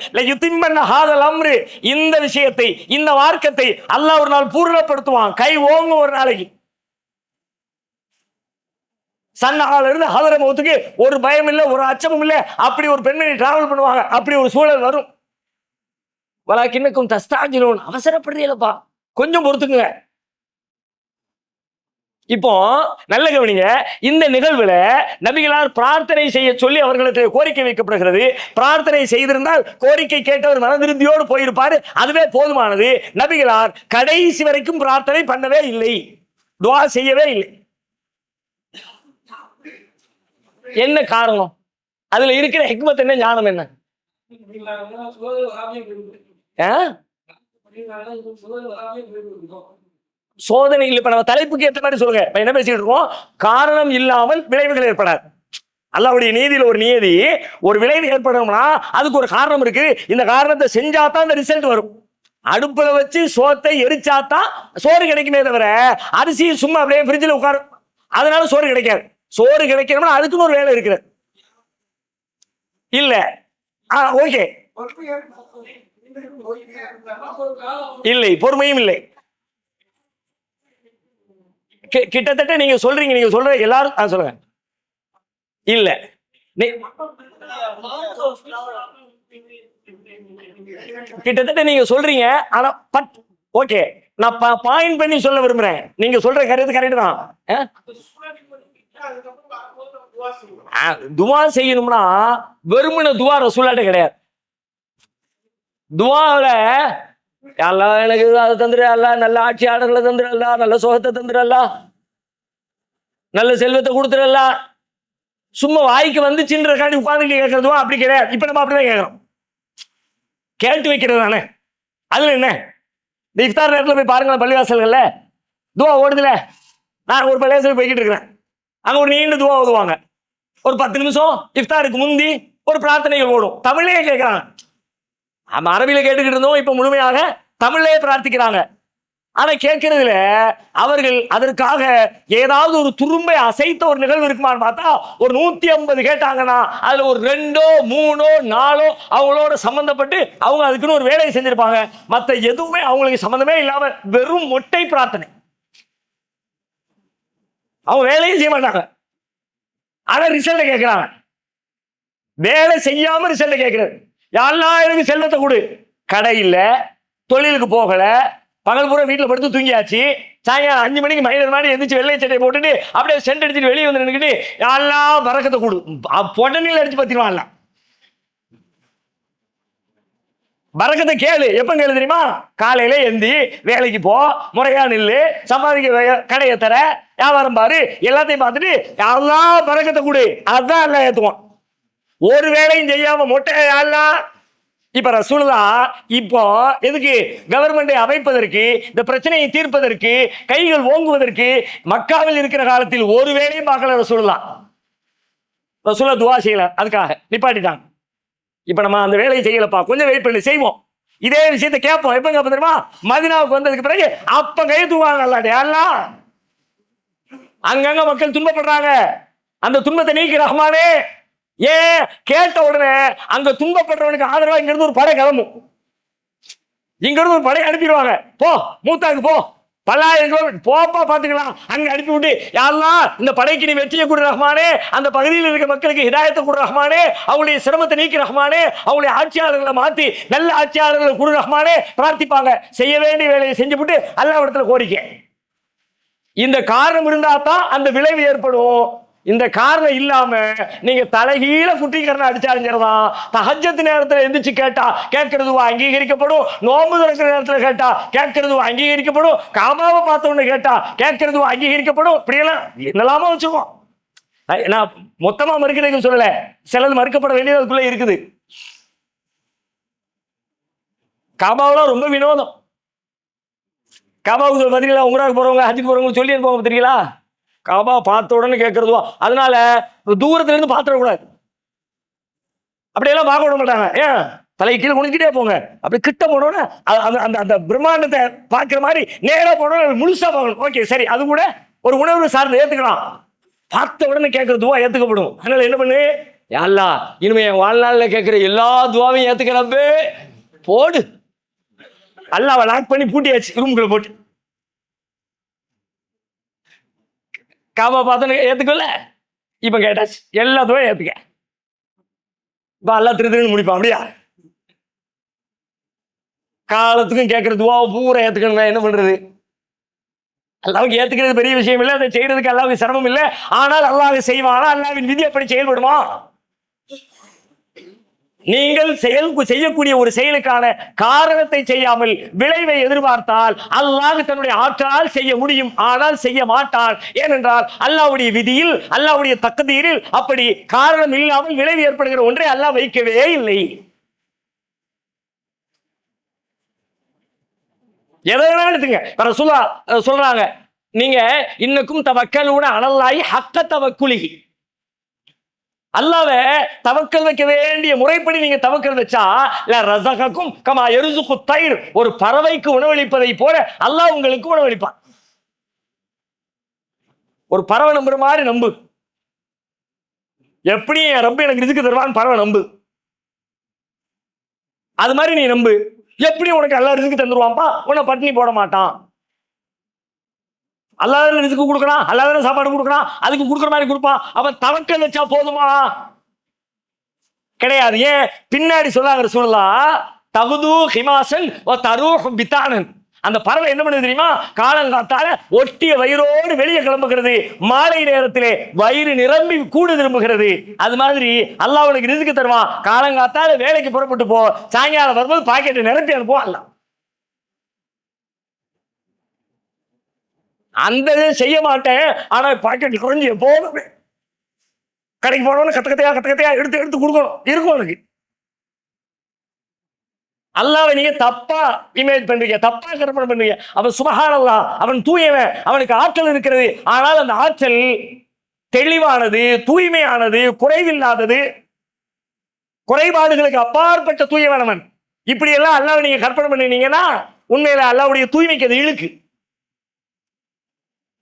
இந்த விஷயத்தை, இந்த மார்க்கத்தை அல்லாஹ் ஒரு நாள் பூர்ணப்படுத்துவான். கை ஓங்க ஒரு நாளைக்கு. சன்னஹால இருந்து ஹதரமௌத்துக்கு ஒரு பயம் இல்லை, ஒரு அச்சமும் இல்லை. அப்படி ஒரு பெண்மணி டிராவல் பண்ணுவாங்க. அப்படி ஒரு சூழல் வரும். வலாக்கின்னக்கும் தஸ்தாஜிலூன், அவசரப்படுறீங்களப்பா, கொஞ்சம் பொறுத்துக்குங்க. இப்போ நல்ல கவனிங்க, இந்த நிகழ்வுல நபிகளார் பிரார்த்தனை செய்ய சொல்லி அவர்களுக்கு கோரிக்கை வைக்கப்படுகிறது. பிரார்த்தனை செய்திருந்தால் கோரிக்கை கேட்டவர் மனதிருப்தியோடு போயிருப்பாரு, அதுவே போதுமானது. நபிகளார் கடைசி வரைக்கும் பிரார்த்தனை பண்ணவே இல்லை, துஆ செய்யவே இல்லை. என்ன காரணம்? அதுல இருக்கிற ஹிக்மத் என்ன, ஞானம் என்ன? சோதனை இல்லை. இப்ப நம்ம தலைப்புக்கு ஏற்ற மாதிரி சொல்லுங்க. இப்ப என்ன பேசிட்டு இருக்கோம்? காரணம் இல்லாமல் விளைவுகள் ஏற்படாது. அல்லாஹ்வுடைய நீதியில ஒரு நியதி, ஒரு விளைவு ஏற்படணும்னா அதுக்கு ஒரு காரணம் இருக்கு. இந்த காரணத்தை செஞ்சாதான் அந்த ரிசல்ட் வரும். அடுப்புல வச்சு சோத்தை எரிச்சாதான் சோறு கிடைக்குமே தவிர அரிசியை சும்மா அப்படியே ஃப்ரிட்ஜில் உட்காரும் அதனால சோறு கிடைக்காது. சோறு கிடைக்கணும்னா அதுக்குன்னு ஒரு வேலை இருக்குது இல்ல. ஓகே, இல்லை, பொறுமையும் இல்லை. கிட்டத்தட்ட நீங்க சொல்ற எல்லாரும் சொல்லுங்க. இல்ல, கிட்டத்தட்ட நீங்க சொல்றீங்க. ஆனா ஓகே, நான் பாயிண்ட் பண்ணி சொல்ல விரும்புறேன். நீங்க சொல்ற கருத்து கரெக்ட் தான். துவா செய்யணும்னா வெறுமன துவா ரசூலுல்லாஹ்ட்ட கிடையாது. துவாவில அல்லாஹ் எனக்கு அதை தந்துரு, அல்லாஹ் நல்ல ஆட்சியாளர்களை தந்துரு, அல்லாஹ் நல்ல சுகத்தை தந்துரு, அல்லாஹ் நல்ல செல்வத்தை கொடுத்துரு, சும்மா வாய்க்கு வந்துச்சுன்றக்காண்டி உட்கார்ந்து கேட்கறதுவா அப்படி கிடையாது. இப்ப நம்ம அப்படிதான் கேட்கறோம், கேட்டு வைக்கிறது தானே. அதுல என்ன, இந்த இஃப்தார் நேரத்தில் போய் பாருங்களேன், பள்ளிவாசல்கள்ல துவா ஓடுதுல. நான் ஒரு பள்ளிவாசல் போய்கிட்டு இருக்கிறேன், அங்க ஒரு நீண்ட துவா ஓதுவாங்க. ஒரு 10 நிமிஷம் இஃப்தாருக்கு முந்தி ஒரு பிரார்த்தனைகள் ஓடும், தமிழ்லயே கேட்கிறாங்க. நம்ம அரபியில கேட்டுக்கிட்டு இருந்தோம், இப்ப முழுமையாக தமிழ்லயே பிரார்த்திக்கிறாங்க. ஆனா கேட்கறதுல அவர்கள் அதற்காக ஏதாவது ஒரு துரும்பை அசைத்த ஒரு நிகழ்வு இருக்குமான்னு பார்த்தா ஒரு 150 கேட்டாங்கன்னா அதுல ஒரு 2, 3, 4 அவங்களோட சம்பந்தப்பட்டு அவங்க அதுக்குன்னு ஒரு வேலையை செஞ்சிருப்பாங்க. மற்ற எதுவுமே அவங்களுக்கு சம்பந்தமே இல்லாம வெறும் மொட்டை பிரார்த்தனை, அவங்க வேலையும் செய்ய மாட்டாங்க. ஆனா ரிசல்ட்டை கேட்கிறாங்க. வேலை செய்யாம ரிசல்ட்டை கேட்கிறது. யாரெல்லாம் எனக்கு செல்வத்தை கொடு, கடை இல்ல, தொழிலுக்கு போகல, பகல் பூரா வீட்டுல படுத்து தூங்கியாச்சு, சாயங்காலம் 5 மணிக்கு மைனர் மாதிரி எந்திரிச்சு வெள்ளை சட்டையை போட்டுட்டு அப்படியே சென்ட் அடிச்சுட்டு வெளியே வந்து நின்றுக்கிட்டு யாரெல்லாம் பறக்கத்தை கொடு, பொட்டனில் அடிச்சு பத்திடுவான்ல. பறக்கத்தை கேளு, எப்ப கேளு தெரியுமா? காலையில எந்தி வேலைக்கு போ, முறையா நில்லு, சம்பாதிக்க கடையை தர, வியாபாரம் பாரு, எல்லாத்தையும் பார்த்துட்டு யாரெல்லாம் பறக்கத்தை கொடு, அதுதான் எல்லாம் ஏத்துவான். ஒரு வேலையும் செய்யாம மொட்டை யாரெல்லாம். இப்ப ரசூலுல்லாஹ் இப்போ எதுக்கு கவர்மெண்டை அமைப்பதற்கு, இந்த பிரச்சனையை தீர்ப்பதற்கு, கைகள் ஓங்குவதற்கு மக்காவில் இருக்கிற காலத்தில் ஒரு வேலையும் பார்க்கல ரசூலுல்லாஹ். துவா செய்யல, அதுக்காக நிப்பாட்டிட்டாங்க. இப்ப நம்ம அந்த வேலையை செய்யலப்பா, கொஞ்சம் வெயிட் பண்ணி செய்வோம். இதே விஷயத்தை கேட்போம். எப்ப கேட்போம் தெரியுமா? மதீனாவுக்கு வந்ததுக்கு பிறகு அப்ப கை தூவாங்க. எல்லாம் அங்கங்க மக்கள் துன்பப்படுறாங்க, அந்த துன்பத்தை நீக்கி ரஹ்மானே. ஏன் கேட்ட உடனே அங்க துன்பப்படுறவனுக்கு ஆதரவா இங்க இருந்து ஒரு படை கிளம்பும், இங்க இருந்து ஒரு படை அனுப்பிடுவாங்க. போ மூத்தாக்கு போ, 10,000 போப்பா பாத்துக்கலாம். அங்க அனுப்பி விட்டு யாரெல்லாம் இந்த படைக்கு நீ வெற்றியை கொடு ரஹ்மானே, அந்த பகுதியில் இருக்க மக்களுக்கு ஹிதாயத்தை கொடு ரஹ்மானே, அவங்களுடைய சிரமத்தை நீக்கி ரஹ்மானே, அவங்களுடைய ஆட்சியாளர்களை மாத்தி நல்ல ஆட்சியாளர்களை கொடு ரஹ்மானே பிரார்த்திப்பாங்க. செய்ய வேண்டிய வேலையை செஞ்சுவிட்டு அல்லாஹ்விடத்துல கோரிக்கை. இந்த காரணம் இருந்தா தான் அந்த விளைவு ஏற்படும். இந்த காரணம் இல்லாம நீங்க தலைகீழ குட்டிக்கரணை அடிச்சாருங்கிறதான். தஹஜ்ஜத் நேரத்துல எந்திரிச்சு கேட்டா கேட்கறது அங்கீகரிக்கப்படும், நோன்பு திறக்கிற நேரத்துல கேட்டா கேட்கறது அங்கீகரிக்கப்படும், காபாவை பார்த்த உடனே கேட்டா கேட்கறது அங்கீகரிக்கப்படும். இப்படியெல்லாம் என்னெல்லாமோ வச்சுக்கோம். நான் மொத்தமா மறுக்கிறதுக்கு சொல்லல, சிலது மறுக்கப்பட வேண்டியது அதுக்குள்ள இருக்குது. காபாவெல்லாம் ரொம்ப வினோதம். காபாவுக்கு பார்த்தீங்களா, உம்ராவுக்கு போறவங்க ஹஜ்ஜுக்கு போறவங்க சொல்லி போவாங்க தெரியுங்களா, காபா பார்த்த உடனே கேட்கறதுவா. அதனால தூரத்துல இருந்து பார்த்துடக்கூடாது, அப்படியெல்லாம் பார்க்க விட மாட்டாங்க. ஏன் தலை கீழே குனிஞ்சிட்டே போங்க, அப்படி கிட்ட போனோன்னு அந்த அந்த பிரம்மாண்டத்தை பார்க்குற மாதிரி நேராக போனோம், முழுசா போகணும். ஓகே சரி, அது கூட ஒரு உணர்வு சார்ந்து ஏற்றுக்கலாம். பார்த்த உடனே கேட்குற துவா ஏற்றுக்கப்படும். அதனால என்ன பண்ணு, யா அல்லாஹ் இனிமே என் வாழ்நாளில் கேட்குற எல்லா துவாவையும் ஏற்றுக்கிறப்பே போடு. அல்லாஹ்வை லாக் பண்ணி பூட்டியாச்சு ரூம்குள்ள போட்டு. காபா பார்த்தோன்னு ஏத்துக்கல, இப்ப கேட்டாச்சு எல்லாத்துமே ஏத்துக்க. இப்ப எல்லாம் திருன்னு முடிப்பான். அப்படியா காலத்துக்கும் கேட்கற துவாவை பூரா ஏத்துக்கணும், என்ன பண்றது? அல்லாஹ்வுக்கு ஏத்துக்கிறது பெரிய விஷயம் இல்லை, அதை செய்யறதுக்கு அல்லாஹ்வுக்கு சிரமம் இல்லை. ஆனால் அல்லாஹ் செய்வானா? அல்லாஹ்வின் விதி அப்படி செயல்படுமா? நீங்கள் செய்யக்கூடிய ஒரு செயலுக்கான காரணத்தை செய்யாமல் விளைவை எதிர்பார்த்தால் அல்லாஹ் தன்னுடைய ஆற்றலால் செய்ய முடியும், ஆனால் செய்ய மாட்டான். ஏனென்றால் அல்லாஹ்வுடைய விதியில், அல்லாஹ்வுடைய தக்தீரில் அப்படி காரணம் இல்லாமல் விளைவு ஏற்படுகிற ஒன்றை அல்லாஹ் வைக்கவே இல்லை. எதனால எடுத்துங்க, ரசூலுல்லாஹ் சொல்றாங்க, நீங்க இன்னக்கும் தவக்கலூன அலல்லாஹி ஹக்க தவக்குலிஹி, அல்லாஹ்வை தவக்கல் வைக்க வேண்டிய முறைப்படி நீங்க தவக்கல் வச்சா ரஸகக்கும் கமா யர்ஸுகு தைர், ஒரு பறவைக்கு உணவளிப்பதை போல அல்லாஹ் உங்களுக்கு உணவளிப்பான். ஒரு பறவை நம்புற மாதிரி நம்பு. எப்படி என் ரப்ப எனக்கு ரிஸ்க் தருவான்னு பறவை நம்பு. அது மாதிரி நீ நம்பு. எப்படி உனக்கு அல்லாஹ் ரிஸ்க் தந்துருவான்ப்பா, உன்னை பட்டினி போட மாட்டான். அல்லாஹ் ரிஸ்க் கொடுக்கறான், அல்லாஹ் சாப்பாடு கொடுக்கறான், அதுக்கு கொடுக்குற மாதிரி கொடுப்பான். அவன் தவக்கல் வச்சா போதுமா? கிடையாது. ஏன்? பின்னாடி சொல்லாங்க ரசூலுல்லாஹ், தகுது ஹிமாசன் வ தரூஹ் பிதானன். அந்த பறவை என்ன பண்ணுது தெரியுமா? காலங்காத்தால ஒட்டிய வயிறோடு வெளியே கிளம்புகிறது, மாலை நேரத்திலே வயிறு நிரம்பி கூடு திரும்புகிறது. அது மாதிரி அல்லாஹ் உனக்கு ரிஸ்க் தருவான். காலங்காத்தால வேலைக்கு புறப்பட்டு போ, சாயங்காலம் வரும்போது பாக்கெட்டை நிரப்பி அனுப்புவான் அல்லாஹ். அந்த செய்ய மாட்டேன், ஆனா பாக்கெட் குறைஞ்சி போகவே கடைக்கு போனோன்னு கத்தையா எடுத்து கொடுக்கணும் இருக்கும் உனக்கு. அல்லாஹ்வை நீங்க தப்பா இமேஜ் பண்றீங்க, தப்பா கற்பனை பண்றீங்க. அவன் சுப்ஹானல்லாஹ், அவன் தூயவன், அவனுக்கு ஆற்றல் இருக்கிறது. ஆனால் அந்த ஆற்றல் தெளிவானது, தூய்மையானது, குறைவில்லாதது, குறைபாடுகளுக்கு அப்பாற்பட்ட தூயவனவன். இப்படி எல்லாம் அல்லாஹ்வை நீங்க கற்பனை பண்ணினீங்கன்னா உண்மையில அல்லாஹ்வுடைய தூய்மைக்கு அது இழுக்கு.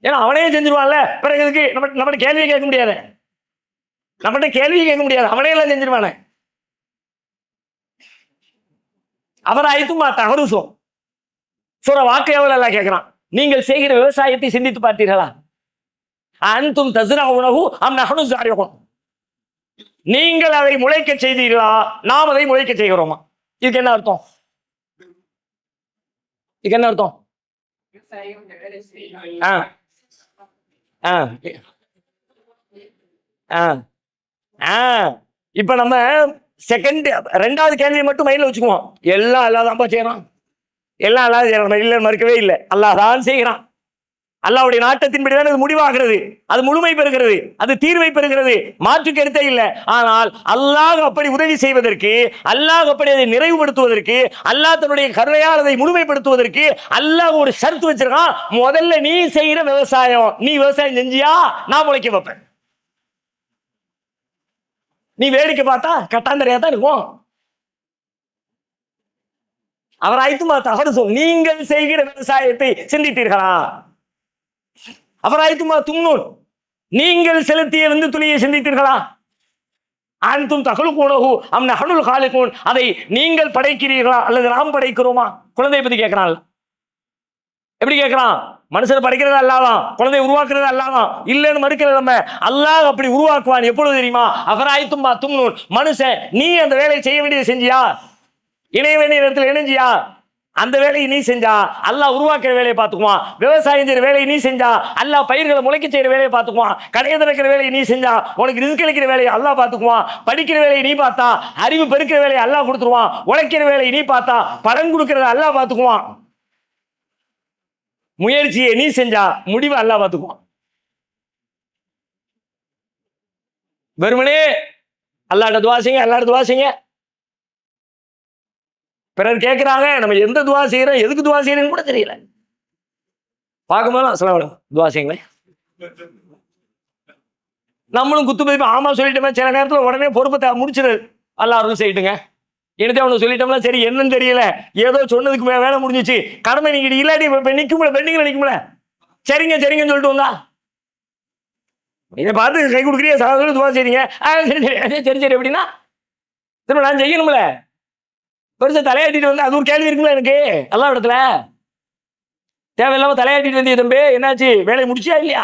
ஏன்னா அவனே செஞ்சிருவான்ல, பிறகு இதுக்கு நம்மகிட்ட கேள்வி கேட்க முடியாது, அவனே எல்லாம் செஞ்சிருவானே. அவர் ஆயித்துமா தகருசோம் சொல்ற வாக்கையாவில் எல்லாம் கேட்கிறான், நீங்கள் செய்கிற விவசாயத்தை சிந்தித்து பார்த்தீர்களா? அன்தும் தஸ்ரஊனஹு அம் நஹ்னு ஸாரிஊன், நீங்கள் அதை முளைக்க செய்தீர்களா, நாம் அதை முளைக்க செய்கிறோமா? இதுக்கு என்ன அர்த்தம்? இப்ப நம்ம ரெண்டாவது கேள்வியை மட்டும் மைண்ட்ல வச்சுக்குவோம். எல்லாம் அல்லாஹ் தான் செய்யறான், எல்லாம் அல்லாஹ் செய்யறான், இல்ல மறுக்கவே இல்லை, அல்லாஹ் தான் செய்கிறான். அல்லாஹ்வுடைய நாட்டத்தின்படிதான் அது முடிவாகிறது, அது முழுமை பெறுகிறது, அது தீர்வை பெறுகிறது, மாற்று கருத்தே இல்லை. ஆனால் அல்லாஹ் அப்படி உதவி செய்வதற்கு, அல்லாஹ் அப்படி அதை நிறைவுபடுத்துவதற்கு, அல்லாஹ் தன்னுடைய கருணையால் அதை முழுமைப்படுத்துவதற்கு அல்லாஹ் ஒரு ஷர்த் வச்சிருக்கான். முதல்ல நீ செய்யற விவசாயம், நீ விவசாயம் செஞ்சியா நான் முளைக்க வைப்பேன். நீ வேடிக்கை பார்த்தா கட்டாந்தரையா தான் இருக்கும். அவர் ஆயித்துமா தகருசோம், நீங்கள் செய்கிற விவசாயத்தை சிந்தித்தீர்களா? அவர் ஆயித்துமா தும்னூன், நீங்கள் செலுத்திய துளியை சிந்தித்தீர்களா? அன்தும் தகலுகூனஹு அம் நஹ்னுல் காலிகூன், அதை நீங்கள் படைக்கிறீர்களா அல்லது நாம் படைக்கிறோமா? குழந்தையை பத்தி கேட்கிறான். எப்படி கேட்கிறான்? மனுஷனை படைக்கிறது அல்லாதான், குழந்தையை உருவாக்குறது அல்லாதான், இல்லைன்னு மறுக்கிறது நம்ம. அல்லாஹ் அப்படி உருவாக்குவான். எப்பொழுது தெரியுமா? அவராய்த்துமா தும்னூன், மனுஷன் நீ அந்த வேலையை செய்ய வேண்டியதை செஞ்சியா, இணைய வேண்டிய நேரத்தில் இணைஞ்சியா, அந்த வேலையை நீ செஞ்சா அல்லாஹ் உருவாக்குற வேலையை பார்த்துக்குவான். விவசாயம் செய்யற வேலையை நீ செஞ்சா அல்லாஹ் பயிர்களை முளைக்க செய்யற வேலையை பார்த்துக்குவான். கடையை திறக்கிற வேலையை நீ செஞ்சா உனக்கு ரிஸ்க் அளிக்கிற வேலையை அல்லாஹ் பார்த்துக்குவான். படிக்கிற வேலையை நீ பார்த்தா அறிவு பெருக்கிற வேலையை அல்லாஹ் கொடுத்துருவான். உழைக்கிற வேலையை நீ பார்த்தா பலன் கொடுக்கறத அல்லாஹ் பார்த்துக்குவான். முயற்சியை நீ செஞ்சா முடிவை அல்லாஹ் பார்த்துக்குவான். வெறுமனே அல்லாஹ்ட்ட துஆ செய்யுங்க, அல்லாஹ்ட்ட துஆ செய்யுங்க. பிறர் கேட்கிறாங்க, நம்ம எந்த துவா செய்யறோம், எதுக்கு துவா செய்யறோம்னு கூட தெரியல. பார்க்கும்போது அஸ்ஸலாமு துவா செய்யுங்களேன். நம்மளும் குத்து மதிப்பு ஆமா சொல்லிட்டோமே, சில நேரத்தில் உடனே பொறுப்பை முடிச்சிரு, அல்லாஹ் அருள் செய்யிட்டுங்க. என்னதே அவனு சொல்லிட்டோம்னா சரி, என்னன்னு தெரியல, ஏதோ சொன்னதுக்கு வேலை முடிஞ்சிச்சு, கடமை நீங்க இல்லாட்டி நிற்கும்ல, பெண்டிங்ல நிற்கும்ல, சரிங்க சரிங்கன்னு சொல்லிட்டு வந்தா இதை பார்த்து கை கொடுக்குறீங்க, சாதாரண துவா செய்றீங்க, சரி சரி எப்படின்னா திரும்ப நான் செய்யணும்ல, பெருசா தலையாட்டிட்டு வந்து அது ஒரு கேள்வி இருக்குங்களா எனக்கு எல்லா இடத்துல? தேவையில்லாம தலையாட்டிட்டு வந்திய தம்பி, என்னாச்சு, வேலையை முடிச்சியா இல்லையா,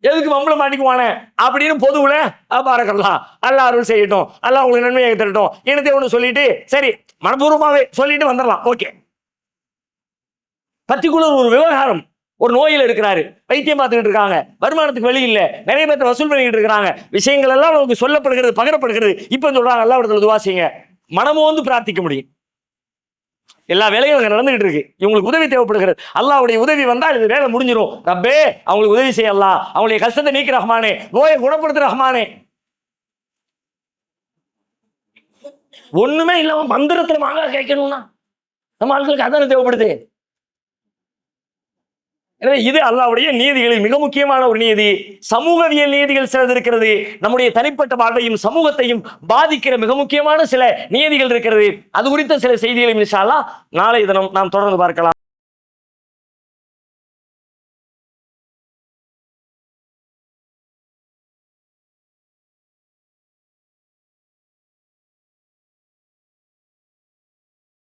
எதுக்கு மம்பளம் மாட்டிக்குவானே அப்படின்னு பொதுவுல பாரக்கலாம், அல்லாஹ் அருள் செய்யட்டும், அல்லாஹ் உங்களுக்கு நன்மையை தரட்டும், என்னதே ஒன்று சொல்லிட்டு சரி மனப்பூர்வமாவே சொல்லிட்டு வந்துடலாம். ஓகே, பர்டிகுலர் ஒரு விவகாரம் ஒரு நோயில் இருக்கிறாரு, வைத்தியம் பார்த்துக்கிட்டு இருக்காங்க, வருமானத்துக்கு வழி இல்லை, நிறைய பேர்த்த வசூல் பண்ணிக்கிட்டு இருக்கிறாங்க, விஷயங்கள் எல்லாம் நமக்கு சொல்லப்படுகிறது, பகிரப்படுகிறது. இப்ப சொல்றாங்க அல்லாஹ்விடத்துல துஆ செய்யுங்க, மனமும் வந்து பிரார்த்திக்க முடியும். எல்லா வேலையும் அங்க நடந்துகிட்டு இருக்கு, இவங்களுக்கு உதவி தேவைப்படுகிறது, அல்லாஹ்வுடைய உதவி வந்தால் இது வேலை முடிஞ்சிடும். ரப்பே அவங்களுக்கு உதவி செய்யலாம், அவங்களுடைய கஷ்டத்தை நீக்க ரஹ்மானே, நோயை குணப்படுத்த ரஹ்மானே. ஒண்ணுமே இல்லாம மந்திரத்துல மாங்காய் கேட்கணும்னா நம்ம ஆட்களுக்கு அதான தேவைப்படுது. எனவே இது அல்லாஹ்வுடைய நீதிகளில் மிக முக்கியமான ஒரு நீதி. சமூகவியல் நீதிகள் சிலது இருக்கிறது, நம்முடைய தனிப்பட்ட வாழ்வையும் சமூகத்தையும் பாதிக்கிற மிக முக்கியமான சில நீதிகள் இருக்கிறது. அது குறித்த சில செய்திகளை இன்ஷா அல்லாஹ் நாளை தினம் நாம் தொடர்ந்து பார்க்கலாம்.